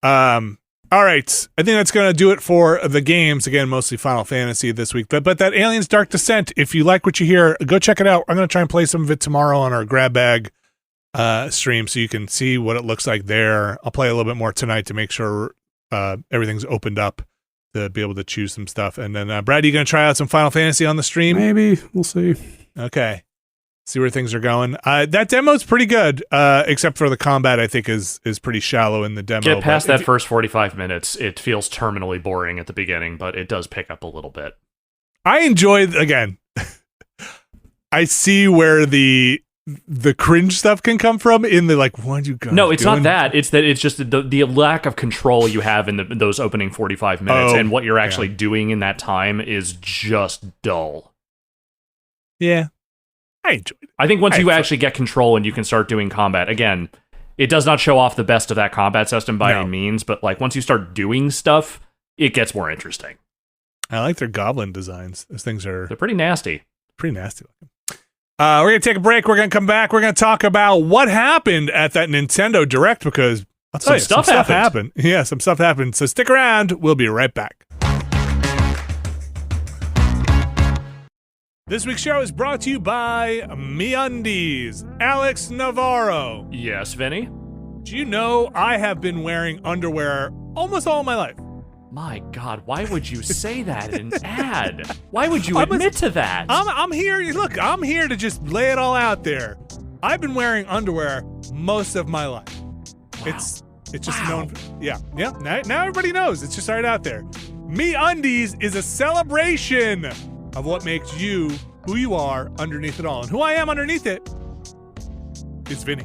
No. All right. I think that's going to do it for the games. Again, mostly Final Fantasy this week. But that Aliens Dark Descent, if you like what you hear, go check it out. I'm going to try and play some of it tomorrow on our Grab Bag stream so you can see what it looks like there. I'll play a little bit more tonight to make sure everything's opened up to be able to choose some stuff. And then, Brad, you going to try out some Final Fantasy on the stream? Maybe. We'll see. Okay. See where things are going. That demo's pretty good, except for the combat, I think, is pretty shallow in the demo. Get past that first 45 minutes. It feels terminally boring at the beginning, but it does pick up a little bit. I enjoy, again, I see where the cringe stuff can come from in the, like, what you guys No, it's doing? not that. It's that it's just the lack of control you have in those opening 45 minutes, and what you're actually doing in that time is just dull. Yeah. I enjoyed it. I think once you actually get control and you can start doing combat, again, it does not show off the best of that combat system by any means, but like once you start doing stuff, it gets more interesting. I like their goblin designs. Those things they're pretty nasty. Pretty nasty looking. We're going to take a break. We're going to come back. We're going to talk about what happened at that Nintendo Direct because some stuff happened. Yeah, some stuff happened. So stick around. We'll be right back. This week's show is brought to you by MeUndies. Alex Navarro. Yes, Vinny? Do you know I have been wearing underwear almost all my life? My God, why would you say that in an ad? Why would you admit to that? I'm here. Look, I'm here to just lay it all out there. I've been wearing underwear most of my life. Wow. It's just known. Yeah. Now everybody knows. It's just right out there. MeUndies is a celebration of what makes you who you are underneath it all. And who I am underneath it is Vinny.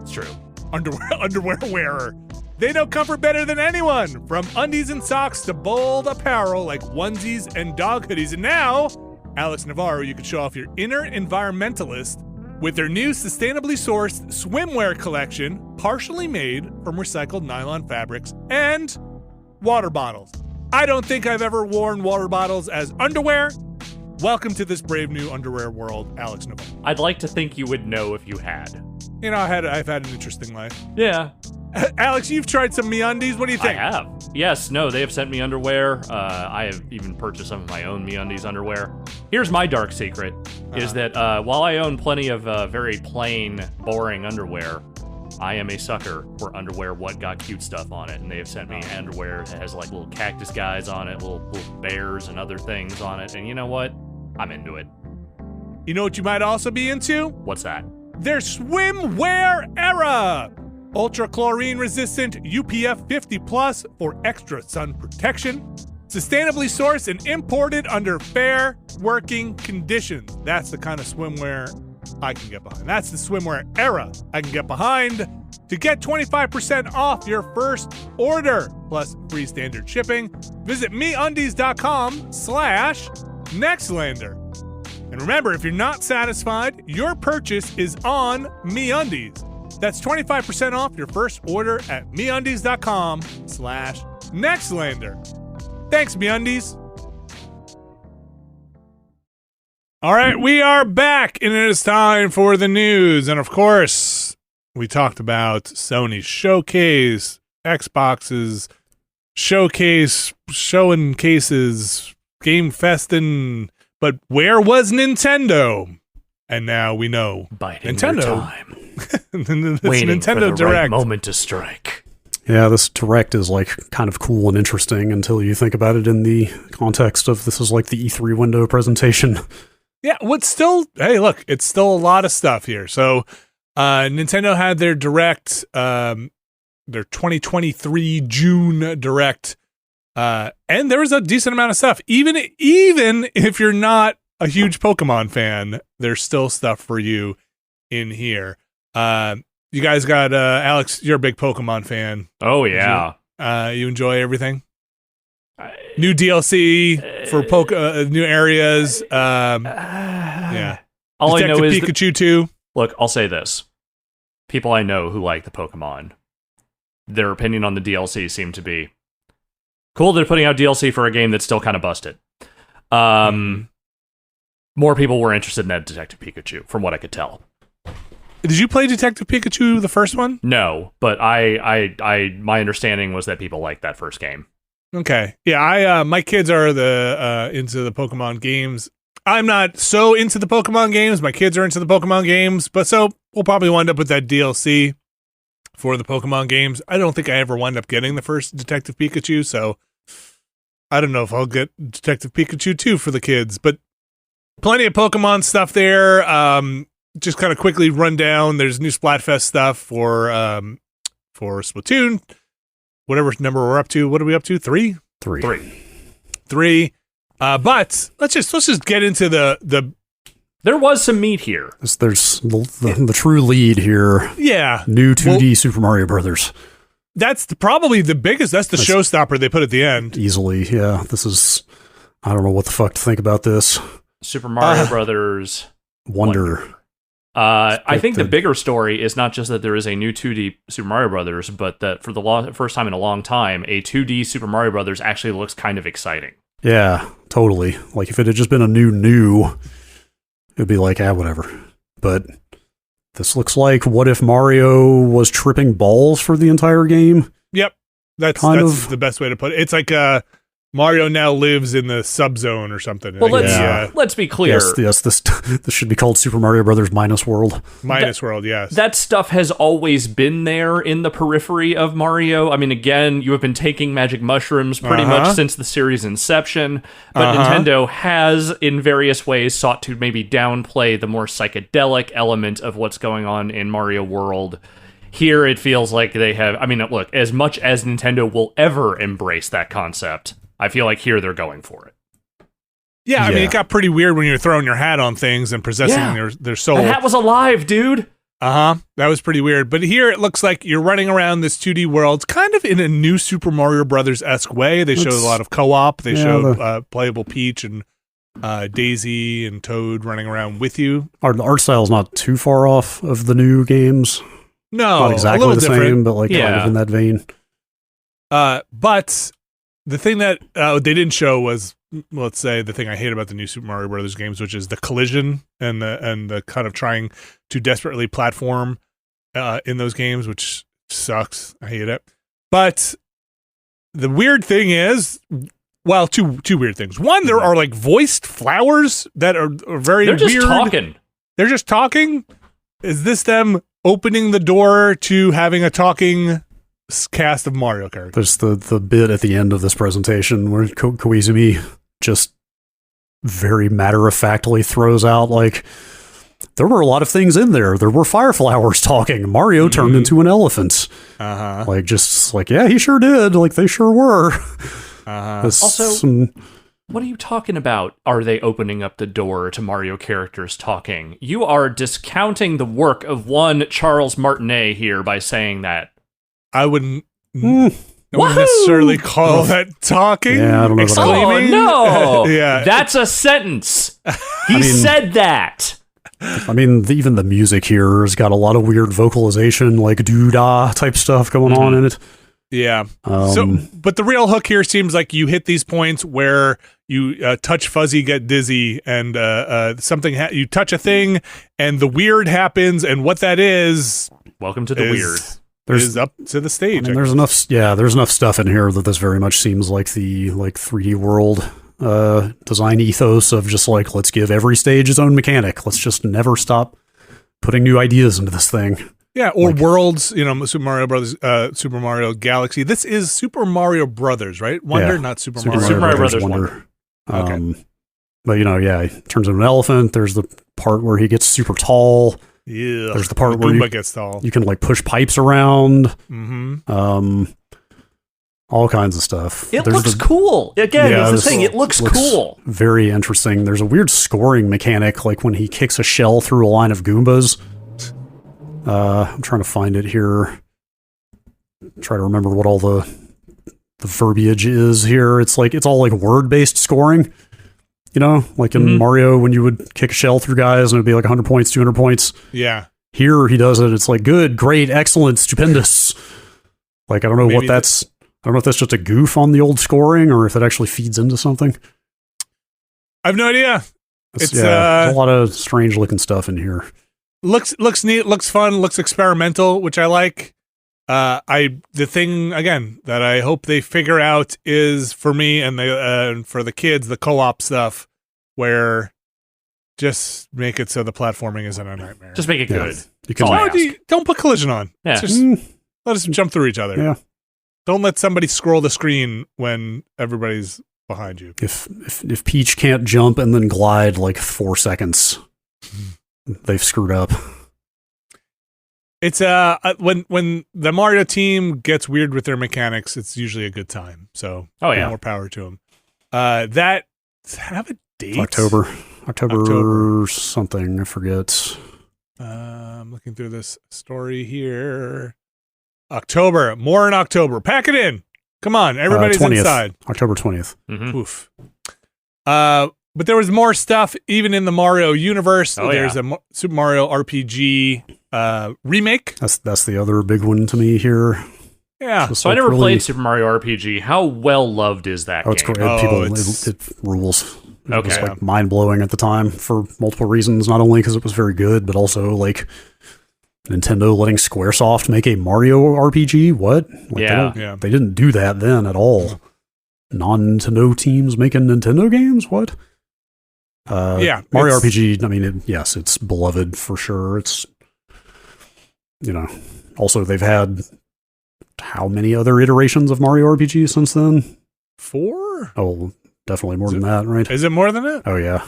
It's true. Underwear wearer. They know comfort better than anyone. From undies and socks to bold apparel like onesies and dog hoodies. And now, Alex Navarro, you can show off your inner environmentalist with their new sustainably sourced swimwear collection, partially made from recycled nylon fabrics, and water bottles. I don't think I've ever worn water bottles as underwear. Welcome to this brave new underwear world, Alex Navarro. I'd like to think you would know if you had. You know, I've had an interesting life. Yeah. Alex, you've tried some MeUndies. What do you think? I have. Yes, no, they have sent me underwear. I have even purchased some of my own MeUndies underwear. Here's my dark secret, is that while I own plenty of very plain, boring underwear, I am a sucker for underwear what got cute stuff on it. And they have sent me underwear that has like little cactus guys on it, little bears and other things on it. And you know what? I'm into it. You know what you might also be into? What's that? Their swimwear era! Ultra chlorine resistant UPF 50 plus for extra sun protection. Sustainably sourced and imported under fair working conditions. That's the kind of swimwear I can get behind. That's the swimwear era I can get behind. To get 25% off your first order plus free standard shipping, visit MeUndies.com/Nextlander. And remember, if you're not satisfied, your purchase is on MeUndies. That's 25% off your first order at MeUndies.com/Nextlander. Thanks, MeUndies. All right, we are back, and it is time for the news. And of course, we talked about Sony's showcase, Xbox's showcase, showing cases, Game Festin', but where was Nintendo? And now we know. Biding Nintendo. Their time. Waiting Nintendo for the Direct. right Moment to strike. Yeah, this Direct is like kind of cool and interesting until you think about it in the context of this is like the E3 window presentation. Yeah, what's still, hey, look, it's still a lot of stuff here. So Nintendo had their Direct, their 2023 June Direct, and there was a decent amount of stuff. Even if you're not a huge Pokemon fan, there's still stuff for you in here. You guys got, Alex, you're a big Pokemon fan. Oh, yeah. You enjoy everything? New DLC for new areas. Yeah. All Detective I know is Pikachu 2. Look, I'll say this. People I know who like the Pokemon, their opinion on the DLC seemed to be cool. They're putting out DLC for a game that's still kind of busted. More people were interested in that Detective Pikachu, from what I could tell. Did you play Detective Pikachu, the first one? No, but my understanding was that people liked that first game. Okay. Yeah, my kids are into the Pokemon games. I'm not so into the Pokemon games. My kids are into the Pokemon games, but so we'll probably wind up with that DLC for the Pokemon games. I don't think I ever wind up getting the first Detective Pikachu, so I don't know if I'll get Detective Pikachu 2 for the kids, but plenty of Pokemon stuff there. Just kind of quickly run down. There's new Splatfest stuff for Splatoon. Whatever number we're up to. What are we up to? Three. But let's just get into the. There was some meat here. There's the true lead here. Yeah. New 2D Super Mario Brothers. That's probably the biggest. That's the showstopper they put at the end. Easily, yeah. This is. I don't know what the fuck to think about this. Super Mario Brothers Wonder. I think the bigger story is not just that there is a new 2D Super Mario Brothers, but that for the first time in a long time, a 2D Super Mario Brothers actually looks kind of exciting. Yeah, totally. Like if it had just been a new, it'd be like, whatever. But this looks like what if Mario was tripping balls for the entire game? Yep. That's the best way to put it. It's like Mario now lives in the subzone or something. Well, let's be clear. Yes, this should be called Super Mario Brothers Minus World. World, yes. That stuff has always been there in the periphery of Mario. I mean, again, you have been taking magic mushrooms pretty much since the series' inception, but Nintendo has, in various ways, sought to maybe downplay the more psychedelic element of what's going on in Mario World. Here, it feels like they have... I mean, look, as much as Nintendo will ever embrace that concept, I feel like here they're going for it. Yeah, I mean, it got pretty weird when you were throwing your hat on things and possessing their soul. The hat was alive, dude. That was pretty weird. But here it looks like you're running around this 2D world, kind of in a new Super Mario Brothers-esque way. They show a lot of co-op. They show playable Peach and Daisy and Toad running around with you. The art style is not too far off of the new games. No, not exactly a little the different. same, but kind of in that vein. But the thing that they didn't show was, let's say, the thing I hate about the new Super Mario Brothers games, which is the collision and the kind of trying to desperately platform in those games, which sucks. I hate it. But the weird thing is, well, two weird things. One, there are like voiced flowers that are very weird. They're just talking. They're just talking? Is this them opening the door to having a talking cast of Mario characters? There's the bit at the end of this presentation where Koizumi just very matter-of-factly throws out, like, there were a lot of things in there. There were fire flowers talking. Mario turned into an elephant. Like, just like, yeah, he sure did. Like, they sure were. Also, what are you talking about? Are they opening up the door to Mario characters talking? You are discounting the work of one Charles Martinet here by saying that. I wouldn't necessarily call that talking. Yeah, I don't know. Oh, no. Yeah. That's a sentence. He said that. I mean, even the music here has got a lot of weird vocalization, like doo-dah type stuff going on in it. Yeah. But the real hook here seems like you hit these points where you touch fuzzy, get dizzy, and you touch a thing, and the weird happens, and what that is... Welcome to the weird. Is up to the stage. I mean, there's enough stuff in here that this very much seems like the 3D world design ethos of just like, let's give every stage its own mechanic. Let's just never stop putting new ideas into this thing. Yeah, or worlds, Super Mario Brothers, Super Mario Galaxy. This is Super Mario Brothers, right? Wonder, not Super Mario. Super Mario Brothers Wonder. Okay. But he turns into an elephant. There's the part where he gets super tall. Yeah. There's the part where Goomba gets tall. You can like push pipes around. Mm-hmm. All kinds of stuff. It looks cool. Again, that's the thing. It looks cool. Very interesting. There's a weird scoring mechanic, like when he kicks a shell through a line of Goombas. I'm trying to find it here. Try to remember what all the verbiage is here. It's all like word-based scoring. Like in Mario, when you would kick a shell through guys and it'd be like 100 points, 200 points. Yeah. Here he does it. It's like good, great, excellent, stupendous. Like, I don't know what that's... I don't know if that's just a goof on the old scoring or if it actually feeds into something. I have no idea. There's a lot of strange looking stuff in here. Looks neat, looks fun, looks experimental, which I like. The thing again that I hope they figure out is for me and for the kids, the co-op stuff, where just make it so the platforming isn't a nightmare. Just make it good. You can don't put collision on. Yeah. Just let us jump through each other. Yeah. Don't let somebody scroll the screen when everybody's behind you. If Peach can't jump and then glide like 4 seconds, they've screwed up. It's when the Mario team gets weird with their mechanics, it's usually a good time. So more power to them. That have a date? October something, I forget. I'm looking through this story here. October, more in October. Pack it in. Come on, everybody's 20th, inside. October 20th. Mm-hmm. Oof. But there was more stuff even in the Mario universe. There's a Super Mario RPG remake. That's the other big one to me here. Yeah. So I never played Super Mario RPG. How well loved is that game? It's great. It rules. It was like mind blowing at the time for multiple reasons. Not only because it was very good, but also like Nintendo letting SquareSoft make a Mario RPG. What? Like, they didn't do that then at all. non-Nintendo teams making Nintendo games. What? Yeah, Mario RPG. I mean, yes, it's beloved for sure. It's also they've had how many other iterations of Mario RPG since then? 4? Oh, definitely more than that, right? Is it more than that? Oh yeah.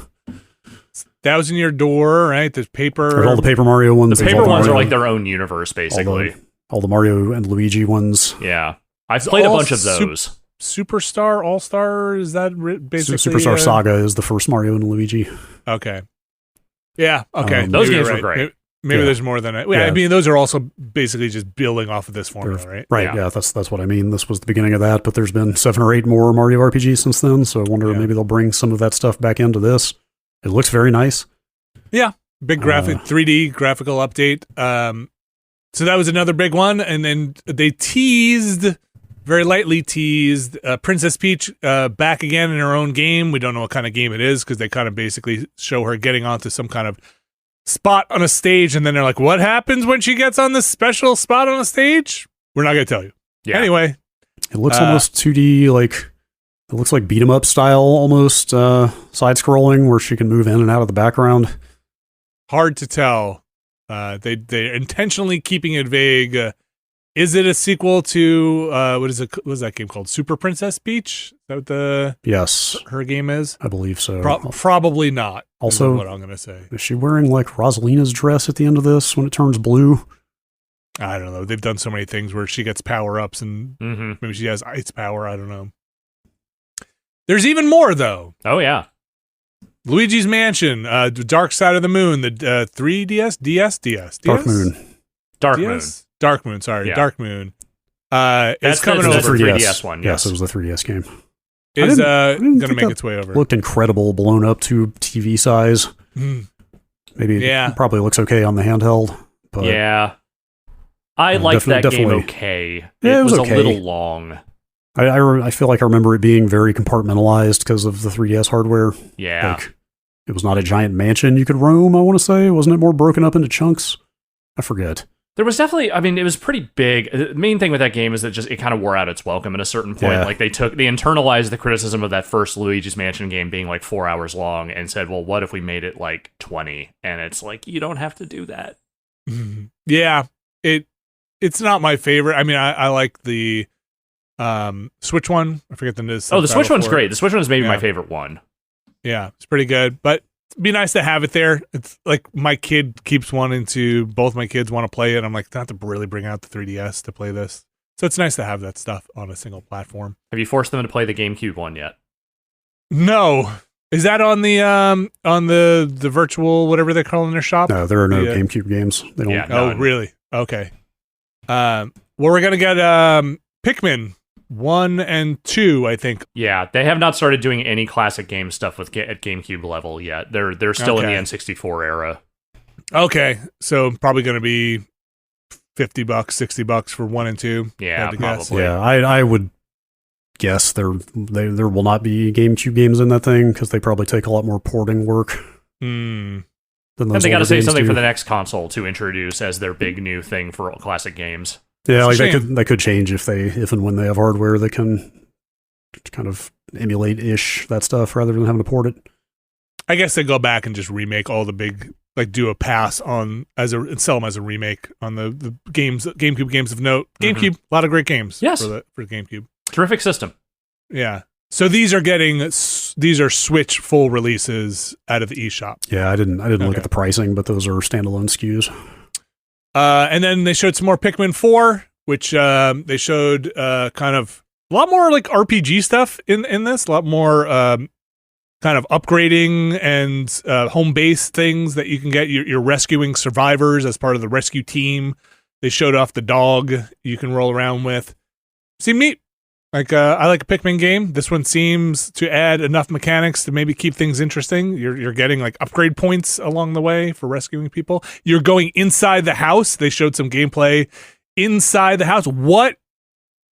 1,000 Year Door, right? There's paper. There's all the Paper Mario ones. The paper ones are like their own universe, basically. All the Mario and Luigi ones. Yeah. I've played a bunch of those. Superstar, All-Star, is that basically... Superstar Saga is the first Mario and Luigi. Okay. Yeah, okay. Those games were great. Maybe there's more than it. Yeah, I mean, those are also basically just building off of this formula, right? Right, yeah, that's what I mean. This was the beginning of that, but there's been 7 or 8 more Mario RPGs since then, so I wonder if maybe they'll bring some of that stuff back into this. It looks very nice. Yeah, big graphic, 3D graphical update. So that was another big one, and then they very lightly teased Princess Peach back again in her own game. We don't know what kind of game it is because they kind of basically show her getting onto some kind of spot on a stage, and then they're like, what happens when she gets on this special spot on a stage? We're not going to tell you. Yeah. Anyway. It looks almost 2D, it looks like beat 'em up style almost, side-scrolling, where she can move in and out of the background. Hard to tell. They're intentionally keeping it vague. Is it a sequel to what is that game called? Super Princess Peach? Is that what her game is? I believe so. Probably not. Also, what I'm going to say. Is she wearing Rosalina's dress at the end of this when it turns blue? I don't know. They've done so many things where she gets power ups and maybe she has ice power. I don't know. There's even more though. Oh yeah. Luigi's Mansion, the Dark Side of the Moon, the 3DS, DS, Dark Moon. Dark Moon, sorry, yeah. Dark Moon. It's coming over. 3DS one. Yes, it was the 3DS game. Is going to make its way over. Looked incredible, blown up to TV size. Maybe it probably looks okay on the handheld. But yeah, I liked that game okay. Yeah, it was okay. A little long. I feel like I remember it being very compartmentalized because of the 3DS hardware. Yeah. It was not a giant mansion you could roam, I want to say. Wasn't it more broken up into chunks? I forget. There was definitely, it was pretty big. The main thing with that game is that it kind of wore out its welcome at a certain point. Yeah. They internalized the criticism of that first Luigi's Mansion game being 4 hours long and said, well, what if we made it 20? And it's you don't have to do that. Yeah. It's not my favorite. I mean, I like the Switch one. I forget the name. Oh, the Switch one's great. The Switch one is maybe my favorite one. Yeah, it's pretty good. But it'd be nice to have it there. It's my kid keeps wanting to, both my kids want to play it. I'm like, not to really bring out the 3DS to play this. So it's nice to have that stuff on a single platform. Have you forced them to play the GameCube one yet? No. Is that on the virtual, whatever they're calling their shop? No, there are no GameCube games. They don't. Yeah, oh, really? Okay. Well, we're going to get Pikmin 1 and 2, I think. Yeah, they have not started doing any classic game stuff at GameCube level yet. They're still in the N64 era. Okay, so probably going to be $50, $60 for 1 and 2. Yeah, probably. Yeah, I would guess there will not be GameCube games in that thing because they probably take a lot more porting work. Mm. And they got to say something for the next console to introduce as their big new thing for classic games. Yeah, that could change if and when they have hardware that can kind of emulate-ish that stuff rather than having to port it. I guess they go back and just remake all the big, do a pass on and sell them as a remake on the games, GameCube games of note. GameCube, a lot of great games. Yes. for GameCube. Terrific system. Yeah. So these are Switch full releases out of the eShop. Yeah, I didn't look at the pricing, but those are standalone SKUs. And then they showed some more Pikmin 4, which they showed kind of a lot more RPG stuff in this, a lot more kind of upgrading and home base things that you can get. You're rescuing survivors as part of the rescue team. They showed off the dog you can roll around with. Seemed neat. I like a Pikmin game. This one seems to add enough mechanics to maybe keep things interesting. You're getting upgrade points along the way for rescuing people. You're going inside the house. They showed some gameplay inside the house. What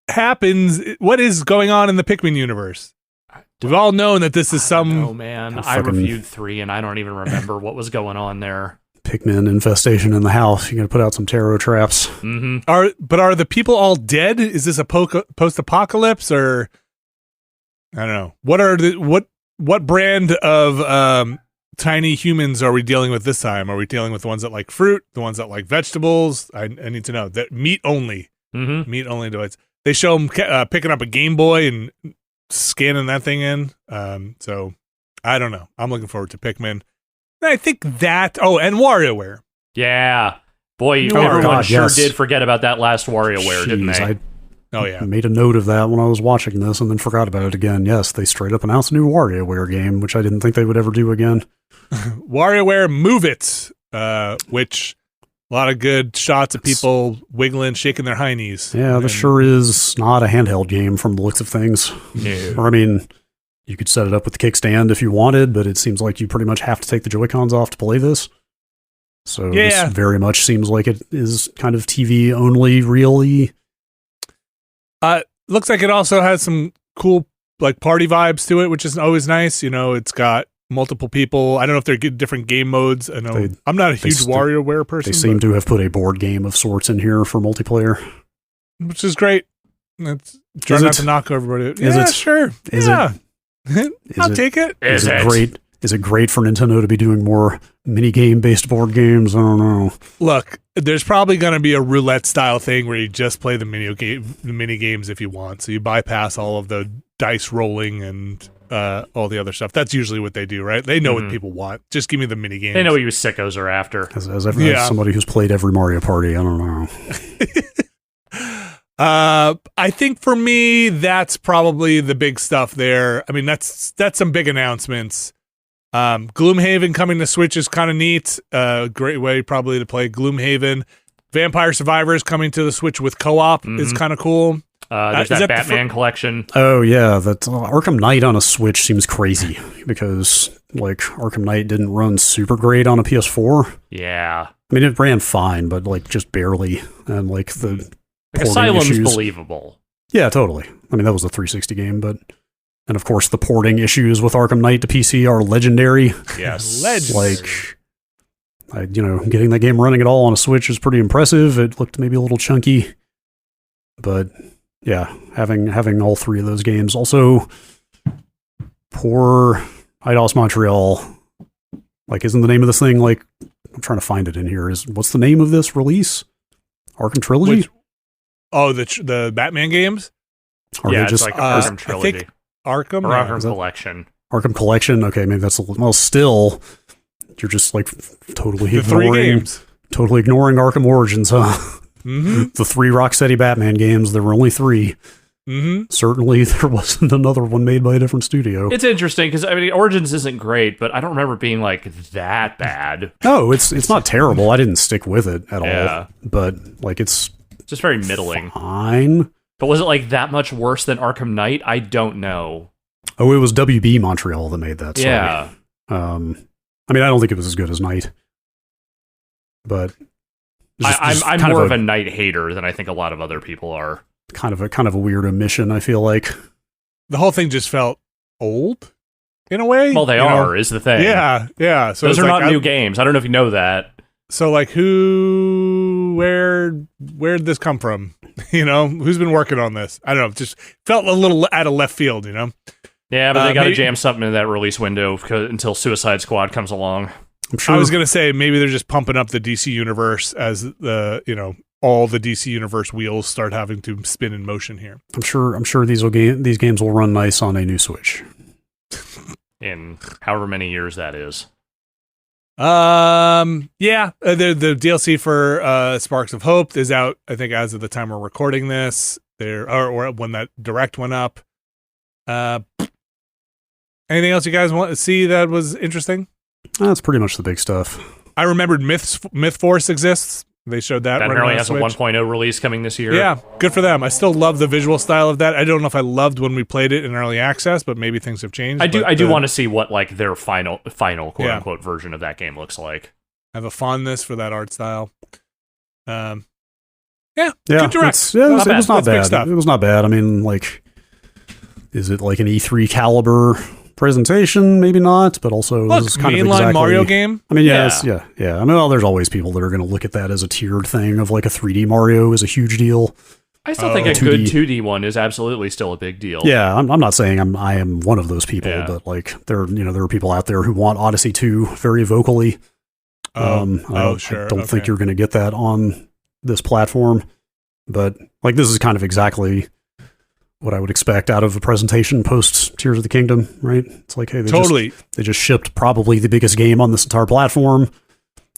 happens? What is going on in the Pikmin universe? We've all known that this is Oh man, I reviewed 3 and I don't even remember what was going on there. Pikmin infestation in the house. You're going to put out some tarot traps. Mm-hmm. Are the people all dead? Is this a post-apocalypse or? I don't know. What brand of tiny humans are we dealing with this time? Are we dealing with the ones that like fruit, the ones that like vegetables? I need to know. That meat only. Mm-hmm. Meat only device. They show them picking up a Game Boy and scanning that thing in. So I don't know. I'm looking forward to Pikmin. I think that. Oh, and WarioWare. Yeah, boy, everyone did forget about that last WarioWare, didn't they? I made a note of that when I was watching this, and then forgot about it again. Yes, they straight up announced a new WarioWare game, which I didn't think they would ever do again. WarioWare Move It, which a lot of good shots of people wiggling, shaking their high knees. Yeah, this sure is not a handheld game from the looks of things. No. Or, I mean, you could set it up with the kickstand if you wanted, but it seems like you pretty much have to take the Joy-Cons off to play this. So this very much seems like it is kind of TV only, really. Looks like it also has some cool like party vibes to it, which is always nice. You know, it's got multiple people. I don't know if they're different game modes. I know I'm not a huge WarioWare person. They seem to have put a board game of sorts in here for multiplayer, which is great. Try not to knock everybody. Is yeah, it? Sure. Is yeah. it? I'll take it. Is it great? Is it great for Nintendo to be doing more mini-game based board games? I don't know. Look, there's probably going to be a roulette style thing where you just play the mini games if you want. So you bypass all of the dice rolling and all the other stuff. That's usually what they do, right? They know what people want. Just give me the mini games. They know what you sickos are after. As somebody who's played every Mario Party, I don't know. I think for me, that's probably the big stuff there. I mean, that's some big announcements. Gloomhaven coming to Switch is kind of neat. Great way probably to play Gloomhaven. Vampire Survivors coming to the Switch with co-op is kind of cool. There's that Batman collection. Oh yeah, that Arkham Knight on a Switch seems crazy because like Arkham Knight didn't run super great on a PS4. Yeah, I mean it ran fine, but like just barely, and like the Asylum's issues. Believable. Yeah, totally. I mean that was a 360 game, but. And of course, the porting issues with Arkham Knight to PC are legendary. Yes, legendary. Getting that game running at all on a Switch is pretty impressive. It looked maybe a little chunky, but yeah, having all three of those games. Also, poor Eidos Montreal. Like, isn't the name of this thing like? I'm trying to find it in here. What's the name of this release? Arkham Trilogy. The Batman games. Yeah, it's like Arkham Trilogy. I think Arkham? Arkham Collection. Arkham Collection? Okay, maybe that's still, you're just like totally ignoring Arkham Origins, huh? Mm-hmm. The 3 Rocksteady Batman games, there were only 3. Mm-hmm. Certainly there wasn't another one made by a different studio. It's interesting because, I mean, Origins isn't great, but I don't remember it being like that bad. No, it's not terrible. I didn't stick with it at all. But like it's just very middling. Fine. But was it like that much worse than Arkham Knight? I don't know. Oh, it was WB Montreal that made that. Sorry. Yeah. I mean, I don't think it was as good as Knight. But I'm more of a Knight hater than I think a lot of other people are. Kind of a weird omission, I feel like. The whole thing just felt old in a way. Well, they are, is the thing. Yeah. So those are not new games. I don't know if you know that. So like where'd this come from? Who's been working on this? I don't know. It just felt a little out of left field, Yeah, but they got to jam something in that release window until Suicide Squad comes along. I'm sure. I was going to say maybe they're just pumping up the DC universe as all the DC universe wheels start having to spin in motion here. I'm sure these games will run nice on a new Switch. In however many years that is. The DLC for Sparks of Hope is out, I think, as of the time we're recording this. Or when that direct went up. Anything else you guys want to see that was interesting? That's pretty much the big stuff. I remembered Myth Force exists. They showed that. That apparently has a 1.0 release coming this year. Yeah, good for them. I still love the visual style of that. I don't know if I loved when we played it in early access, but maybe things have changed. I do want to see what like their final quote unquote version of that game looks like. I have a fondness for that art style. Good direct. It was not bad. It was not bad. I mean, like, is it like an E3 caliber presentation? Maybe not, but also look, this is kind mainline of exactly, Mario game. I mean, yeah. I mean, there's always people that are going to look at that as a tiered thing of like a 3D Mario is a huge deal. I still think a 2D. good 2D one is absolutely still a big deal. Yeah, I'm not saying I am one of those people, Yeah. but like there are people out there who want Odyssey 2 very vocally. I Sure. don't think you're going to get that on this platform, but like this is kind of exactly what I would expect out of a presentation post Tears of the Kingdom, right? It's like, hey, they just shipped probably the biggest game on this entire platform.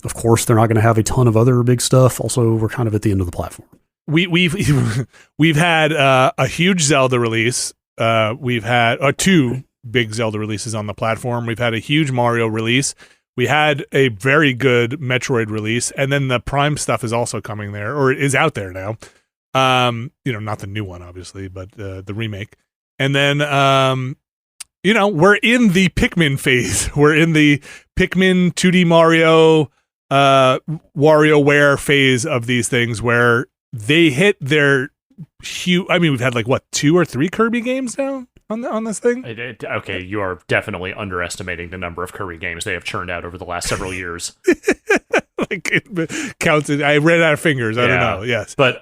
Of course, they're not going to have a ton of other big stuff. Also, we're kind of at the end of the platform. We've had a huge Zelda release. We've had 2 big Zelda releases on the platform. We've had a huge Mario release. We had a very good Metroid release, and then the Prime stuff is also coming there, or is out there now. Not the new one, obviously, but the remake. And then, we're in the Pikmin phase. We're in the Pikmin 2D Mario, WarioWare phase of these things where they hit their huge. I mean, we've had 2 or 3 Kirby games now on this thing. Okay, you are definitely underestimating the number of Kirby games they have churned out over the last several years. It counted. I ran out of fingers. I don't know. Yes, but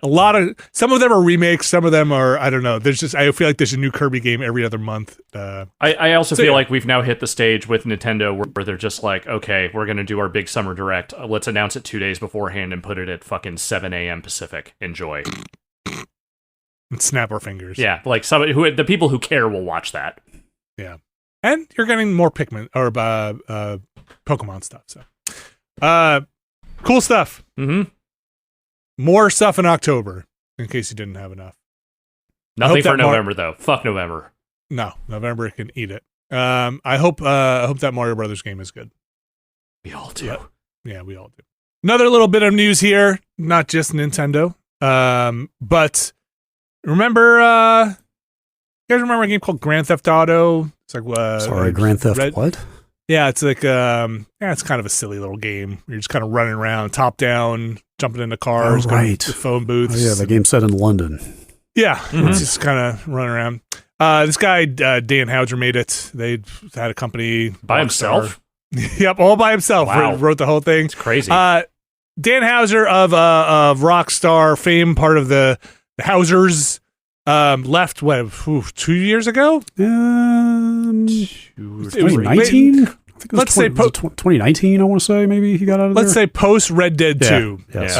some of them are remakes. Some of them are, I don't know. I feel like there's a new Kirby game every other month. I also feel like we've now hit the stage with Nintendo where they're just like, okay, we're going to do our big summer direct. Let's announce it 2 days beforehand and put it at fucking 7 a.m. Pacific. Enjoy. And snap our fingers. Yeah, like the people who care will watch that. Yeah, and you're getting more Pikmin or Pokemon stuff. So, cool stuff. Mm-hmm. More stuff in October, in case you didn't have enough. Nothing for November though. Fuck November. No, November can eat it. I hope that Mario Brothers game is good. We all do. Yeah, we all do. Another little bit of news here, not just Nintendo, but. Remember, you guys remember a game called Grand Theft Auto? It's like Grand Theft what? Yeah, it's like it's kind of a silly little game. You're just kind of running around, top down, jumping into cars, going to phone booths. Oh yeah, the game's set in London. Yeah, It's just kind of running around. This guy Dan Houser made it. They had a company by himself. Yep, all by himself. Wow. Wrote the whole thing. It's crazy. Dan Houser of Rockstar fame, part of the Housers, left 2 years ago? 2019? I think it was let's say 2019, I want to say, maybe he got out of there. Let's say post Red Dead 2. Yes.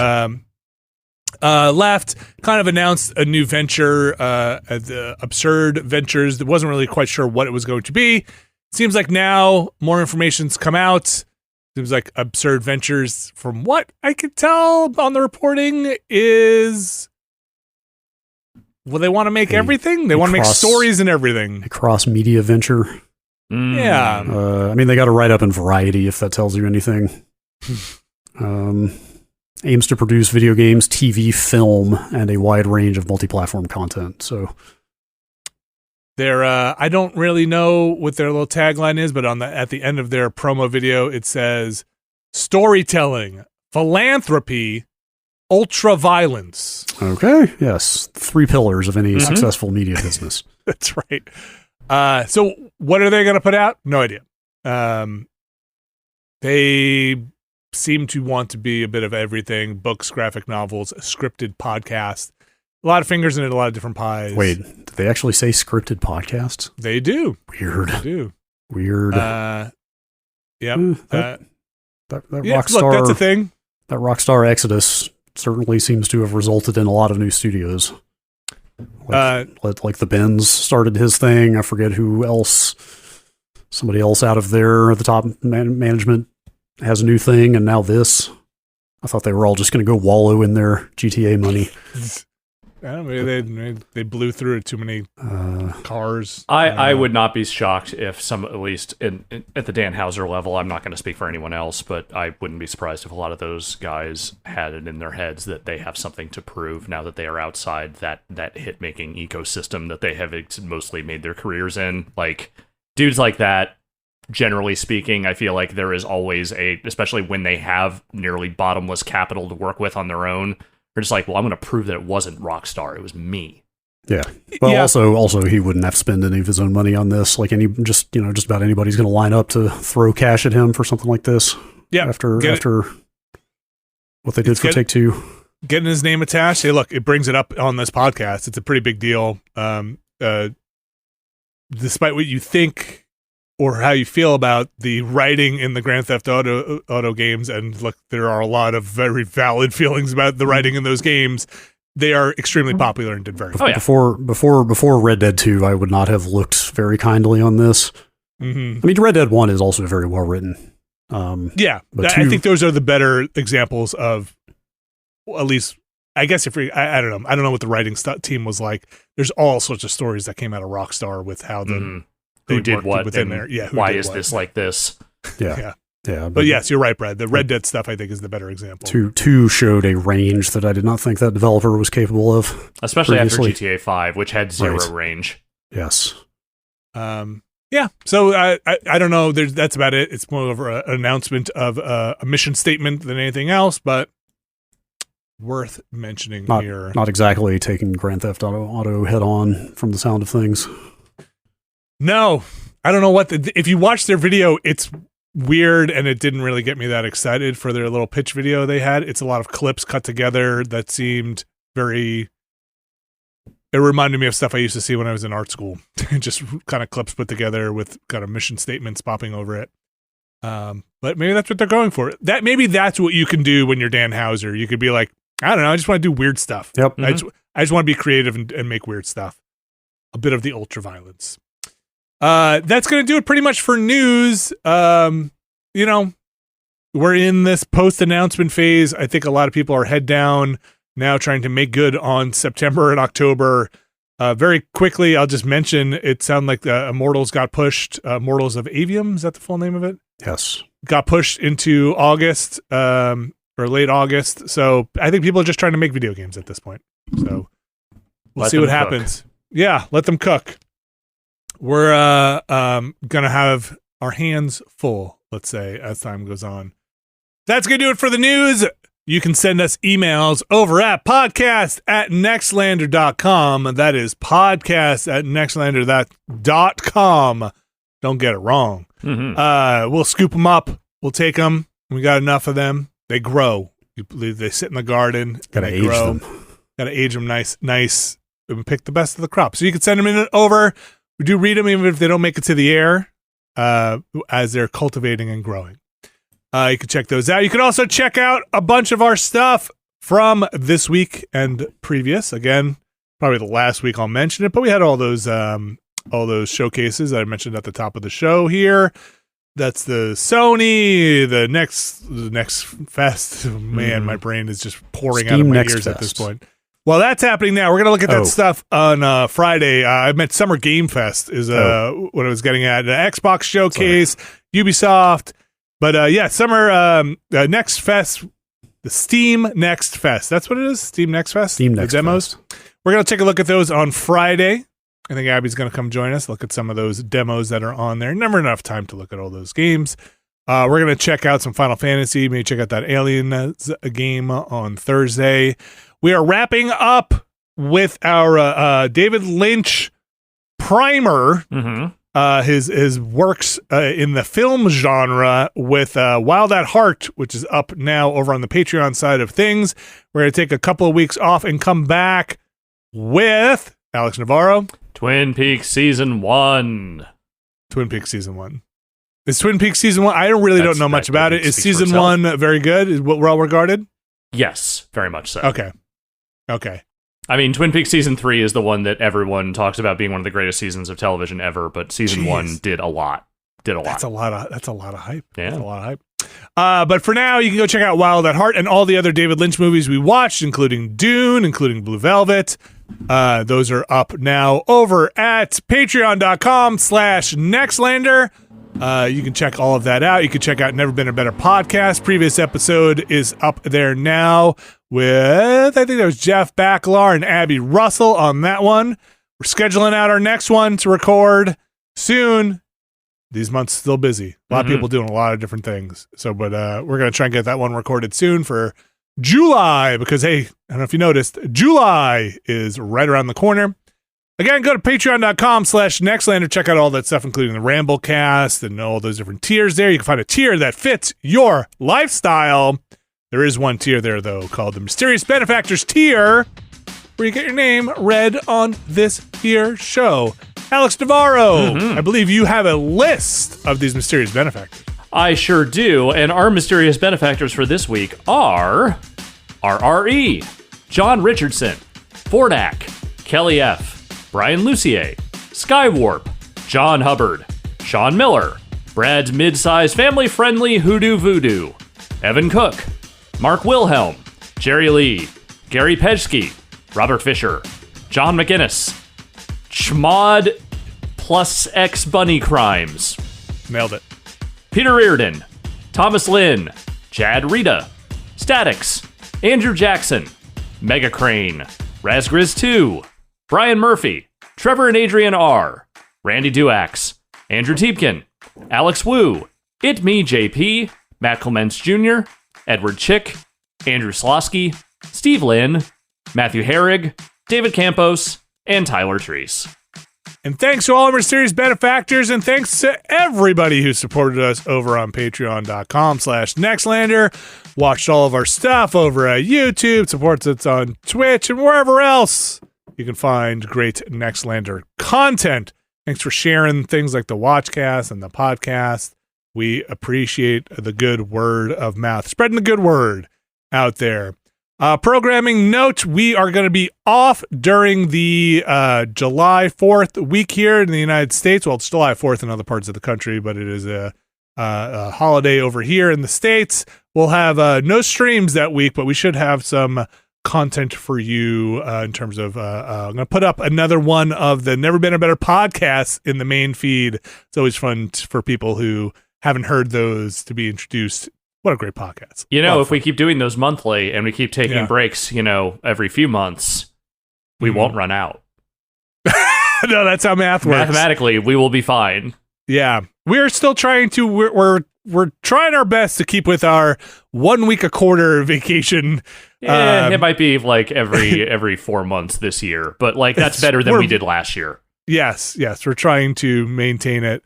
Left, kind of announced a new venture, the Absurd Ventures. That wasn't really quite sure what it was going to be. Seems like now more information's come out. Seems like Absurd Ventures, from what I could tell on the reporting, is... Well, they want to make everything. They want to make stories and everything. A cross-media venture. Yeah. I mean, they got a write-up in Variety, if that tells you anything. Aims to produce video games, TV, film, and a wide range of multi-platform content. So they're I don't really know what their little tagline is, but at the end of their promo video, it says storytelling, philanthropy, ultra-violence. Okay, yes. 3 pillars of any successful media business. That's right. So what are they going to put out? No idea. They seem to want to be a bit of everything. Books, graphic novels, scripted podcasts. A lot of fingers in it, a lot of different pies. Wait, did they actually say scripted podcasts? They do. Weird. They do. Weird. Yep. That yeah, Rockstar, look, that's a thing. That Rockstar Exodus certainly seems to have resulted in a lot of new studios. Like the Benz started his thing. I forget who else. Somebody else out of there at the top management has a new thing, and now this. I thought they were all just going to go wallow in their GTA money. They blew through too many cars. I would not be shocked if some, at least at the Dan Houser level, I'm not going to speak for anyone else, but I wouldn't be surprised if a lot of those guys had it in their heads that they have something to prove now that they are outside that hit-making ecosystem that they have mostly made their careers in. Like, dudes like that, generally speaking, I feel like there is always especially when they have nearly bottomless capital to work with on their own, they're just like, well, I'm going to prove that it wasn't Rockstar. It was me. Yeah. Well, also, he wouldn't have to spend any of his own money on this. Like just about anybody's going to line up to throw cash at him for something like this. Yeah. After what they did for Take-Two. getting his name attached. Hey, look, it brings it up on this podcast. It's a pretty big deal. Despite what you think or how you feel about the writing in the Grand Theft Auto games, and look, there are a lot of very valid feelings about the writing in those games. They are extremely popular and did very well. Before Red Dead 2, I would not have looked very kindly on this. Mm-hmm. I mean, Red Dead 1 is also very well written. Yeah, I think those are the better examples of, well, at least, I guess if I don't know. I don't know what the writing team was like. There's all sorts of stories that came out of Rockstar with how who did what within there. Yeah, why is this like this? Yeah. But yes, you're right, Brad. The Red Dead stuff, I think, is the better example. Two showed a range that I did not think that developer was capable of. Especially previously. after GTA 5, which had zero range. Yes. Yeah. So I don't know. That's about it. It's more of an announcement of a mission statement than anything else, but worth mentioning here. Not exactly taking Grand Theft Auto head on from the sound of things. No, I don't know what. If you watch their video, it's weird, and it didn't really get me that excited for their little pitch video they had. It's a lot of clips cut together that seemed very. It reminded me of stuff I used to see when I was in art school. Just kind of clips put together with kind of mission statements popping over it. But maybe that's what they're going for. Maybe that's what you can do when you're Dan Houser. You could be like, I don't know, I just want to do weird stuff. Yep. I just want to be creative and make weird stuff. A bit of the ultra violence. That's going to do it pretty much for news. We're in this post-announcement phase. I think a lot of people are head down now trying to make good on September and October. Very quickly, I'll just mention, it sounded like the Immortals got pushed. Immortals of Avium, is that the full name of it? Yes. Got pushed into August, or late August. So I think people are just trying to make video games at this point. So we'll see what happens. Yeah, let them cook. We're going to have our hands full, let's say, as time goes on. That's going to do it for the news. You can send us emails over at podcast@nextlander.com. That is podcast@nextlander.com. Don't get it wrong. Mm-hmm. We'll scoop them up. We'll take them. We got enough of them. They grow. They sit in the garden. Gotta age them. Gotta age them nice, and pick the best of the crop. So you can send them in over. We do read them even if they don't make it to the air, as they're cultivating and growing. You can check those out. You can also check out a bunch of our stuff from this week and previous. Again, probably the last week I'll mention it, but we had all those showcases that I mentioned at the top of the show here. That's the Sony, the Next Fest. Oh, man, my brain is just pouring out of my ears at this point. Well, that's happening now. We're going to look at that stuff on Friday. I meant Summer Game Fest is what I was getting at. An Xbox showcase, Ubisoft. But Summer Next Fest, the Steam Next Fest. That's what it is? Steam Next Fest? Steam Next demos. Fest. We're going to take a look at those on Friday. I think Abby's going to come join us, look at some of those demos that are on there. Never enough time to look at all those games. We're going to check out some Final Fantasy. Maybe check out that Aliens game on Thursday. We are wrapping up with our David Lynch primer. Mm-hmm. His works in the film genre with Wild at Heart, which is up now over on the Patreon side of things. We're going to take a couple of weeks off and come back with Alex Navarro. Twin Peaks Season 1. Twin Peaks Season 1. Is Twin Peaks Season 1? I don't know much about it. Is Season 1 very good? Is well regarded? Yes, very much so. Okay. I mean, Twin Peaks Season 3 is the one that everyone talks about being one of the greatest seasons of television ever, but Season 1 did a lot. That's a lot of hype. Yeah. That's a lot of hype. But for now, you can go check out Wild at Heart and all the other David Lynch movies we watched, including Dune, including Blue Velvet. Those are up now over at patreon.com/Nextlander. You can check all of that out. You can check out Never Been a Better Podcast. Previous episode is up there now with, I think that was Jeff Baclar and Abby Russell on that one. We're scheduling out our next one to record soon. These months still busy. A lot of people doing a lot of different things. So, but we're going to try and get that one recorded soon for July because, hey, I don't know if you noticed, July is right around the corner. Again, go to patreon.com/Nextlander. Check out all that stuff, including the Ramblecast and all those different tiers there. You can find a tier that fits your lifestyle. There is one tier there, though, called the Mysterious Benefactors tier, where you get your name read on this here show. Alex Navarro, I believe you have a list of these Mysterious Benefactors. I sure do, and our Mysterious Benefactors for this week are RRE, John Richardson, Fordak, Kelly F., Brian Lucier, Skywarp, John Hubbard, Sean Miller, Brad's mid-sized family-friendly Hoodoo Voodoo, Evan Cook, Mark Wilhelm, Jerry Lee, Gary Pejsky, Robert Fisher, John McGinnis, Chmod plus X Bunny Crimes. Nailed it. Peter Reardon, Thomas Lynn, Jad Rita, Statics, Andrew Jackson, Mega Crane, Razgriz 2, Brian Murphy, Trevor and Adrian R, Randy Duax, Andrew Tiepkin, Alex Wu, It Me JP, Matt Clements Jr., Edward Chick, Andrew Slosky, Steve Lynn, Matthew Herrig, David Campos, and Tyler Treese. And thanks to all of our Mysterious Benefactors, and thanks to everybody who supported us over on patreon.com/Nextlander, watched all of our stuff over at YouTube, supports us on Twitch, and wherever else you can find great Nextlander content. Thanks for sharing things like the Watchcast and the podcast. We appreciate the good word of mouth, spreading the good word out there. Programming note, we are going to be off during the July 4th week here in the United States. Well, it's July 4th in other parts of the country, but it is a holiday over here in the States. We'll have no streams that week, but we should have some content for you in terms of I'm going to put up another one of the Never Been a Better podcasts in the main feed. It's always fun for people who haven't heard those to be introduced. What a great podcast. You know, if we keep doing those monthly and we keep taking breaks, every few months, we won't run out. No, that's how math works. Mathematically, we will be fine. Yeah. We're still trying to, we're trying our best to keep with our 1 week a quarter vacation. Yeah, it might be like every 4 months this year, but like that's better than we did last year. Yes. We're trying to maintain it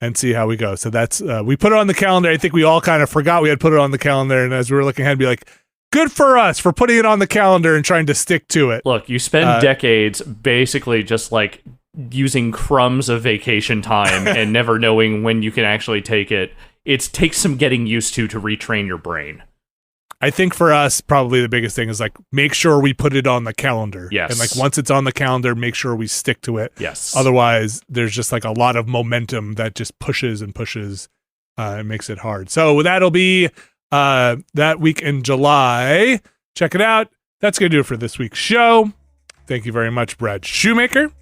and see how we go. So that's, we put it on the calendar. I think we all kind of forgot we had put it on the calendar. And as we were looking ahead, be like, good for us for putting it on the calendar and trying to stick to it. Look, you spend decades basically just like using crumbs of vacation time and never knowing when you can actually take it. It takes some getting used to retrain your brain. I think for us, probably the biggest thing is like, make sure we put it on the calendar. Yes. And like once it's on the calendar, make sure we stick to it. Yes. Otherwise, there's just like a lot of momentum that just pushes and pushes and makes it hard. So that'll be that week in July. Check it out. That's going to do it for this week's show. Thank you very much, Brad Shoemaker.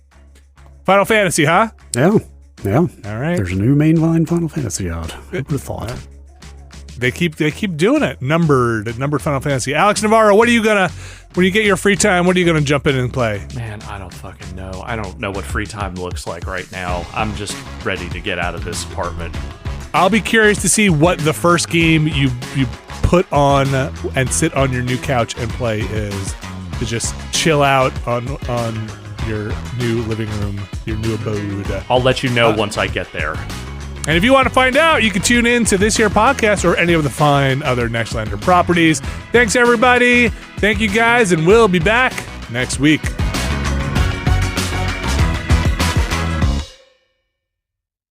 Final Fantasy, huh? Yeah. All right. There's a new mainline Final Fantasy out. Who would have thought? They keep doing it. Numbered Final Fantasy. Alex Navarro, when you get your free time, what are you gonna jump in and play? Man, I don't fucking know. I don't know what free time looks like right now. I'm just ready to get out of this apartment. I'll be curious to see what the first game you put on and sit on your new couch and play is, to just chill out on your new living room, your new abode. I'll let you know once I get there. And if you want to find out, you can tune in to this here podcast or any of the fine other Nextlander properties. Thanks, everybody. Thank you, guys, and we'll be back next week.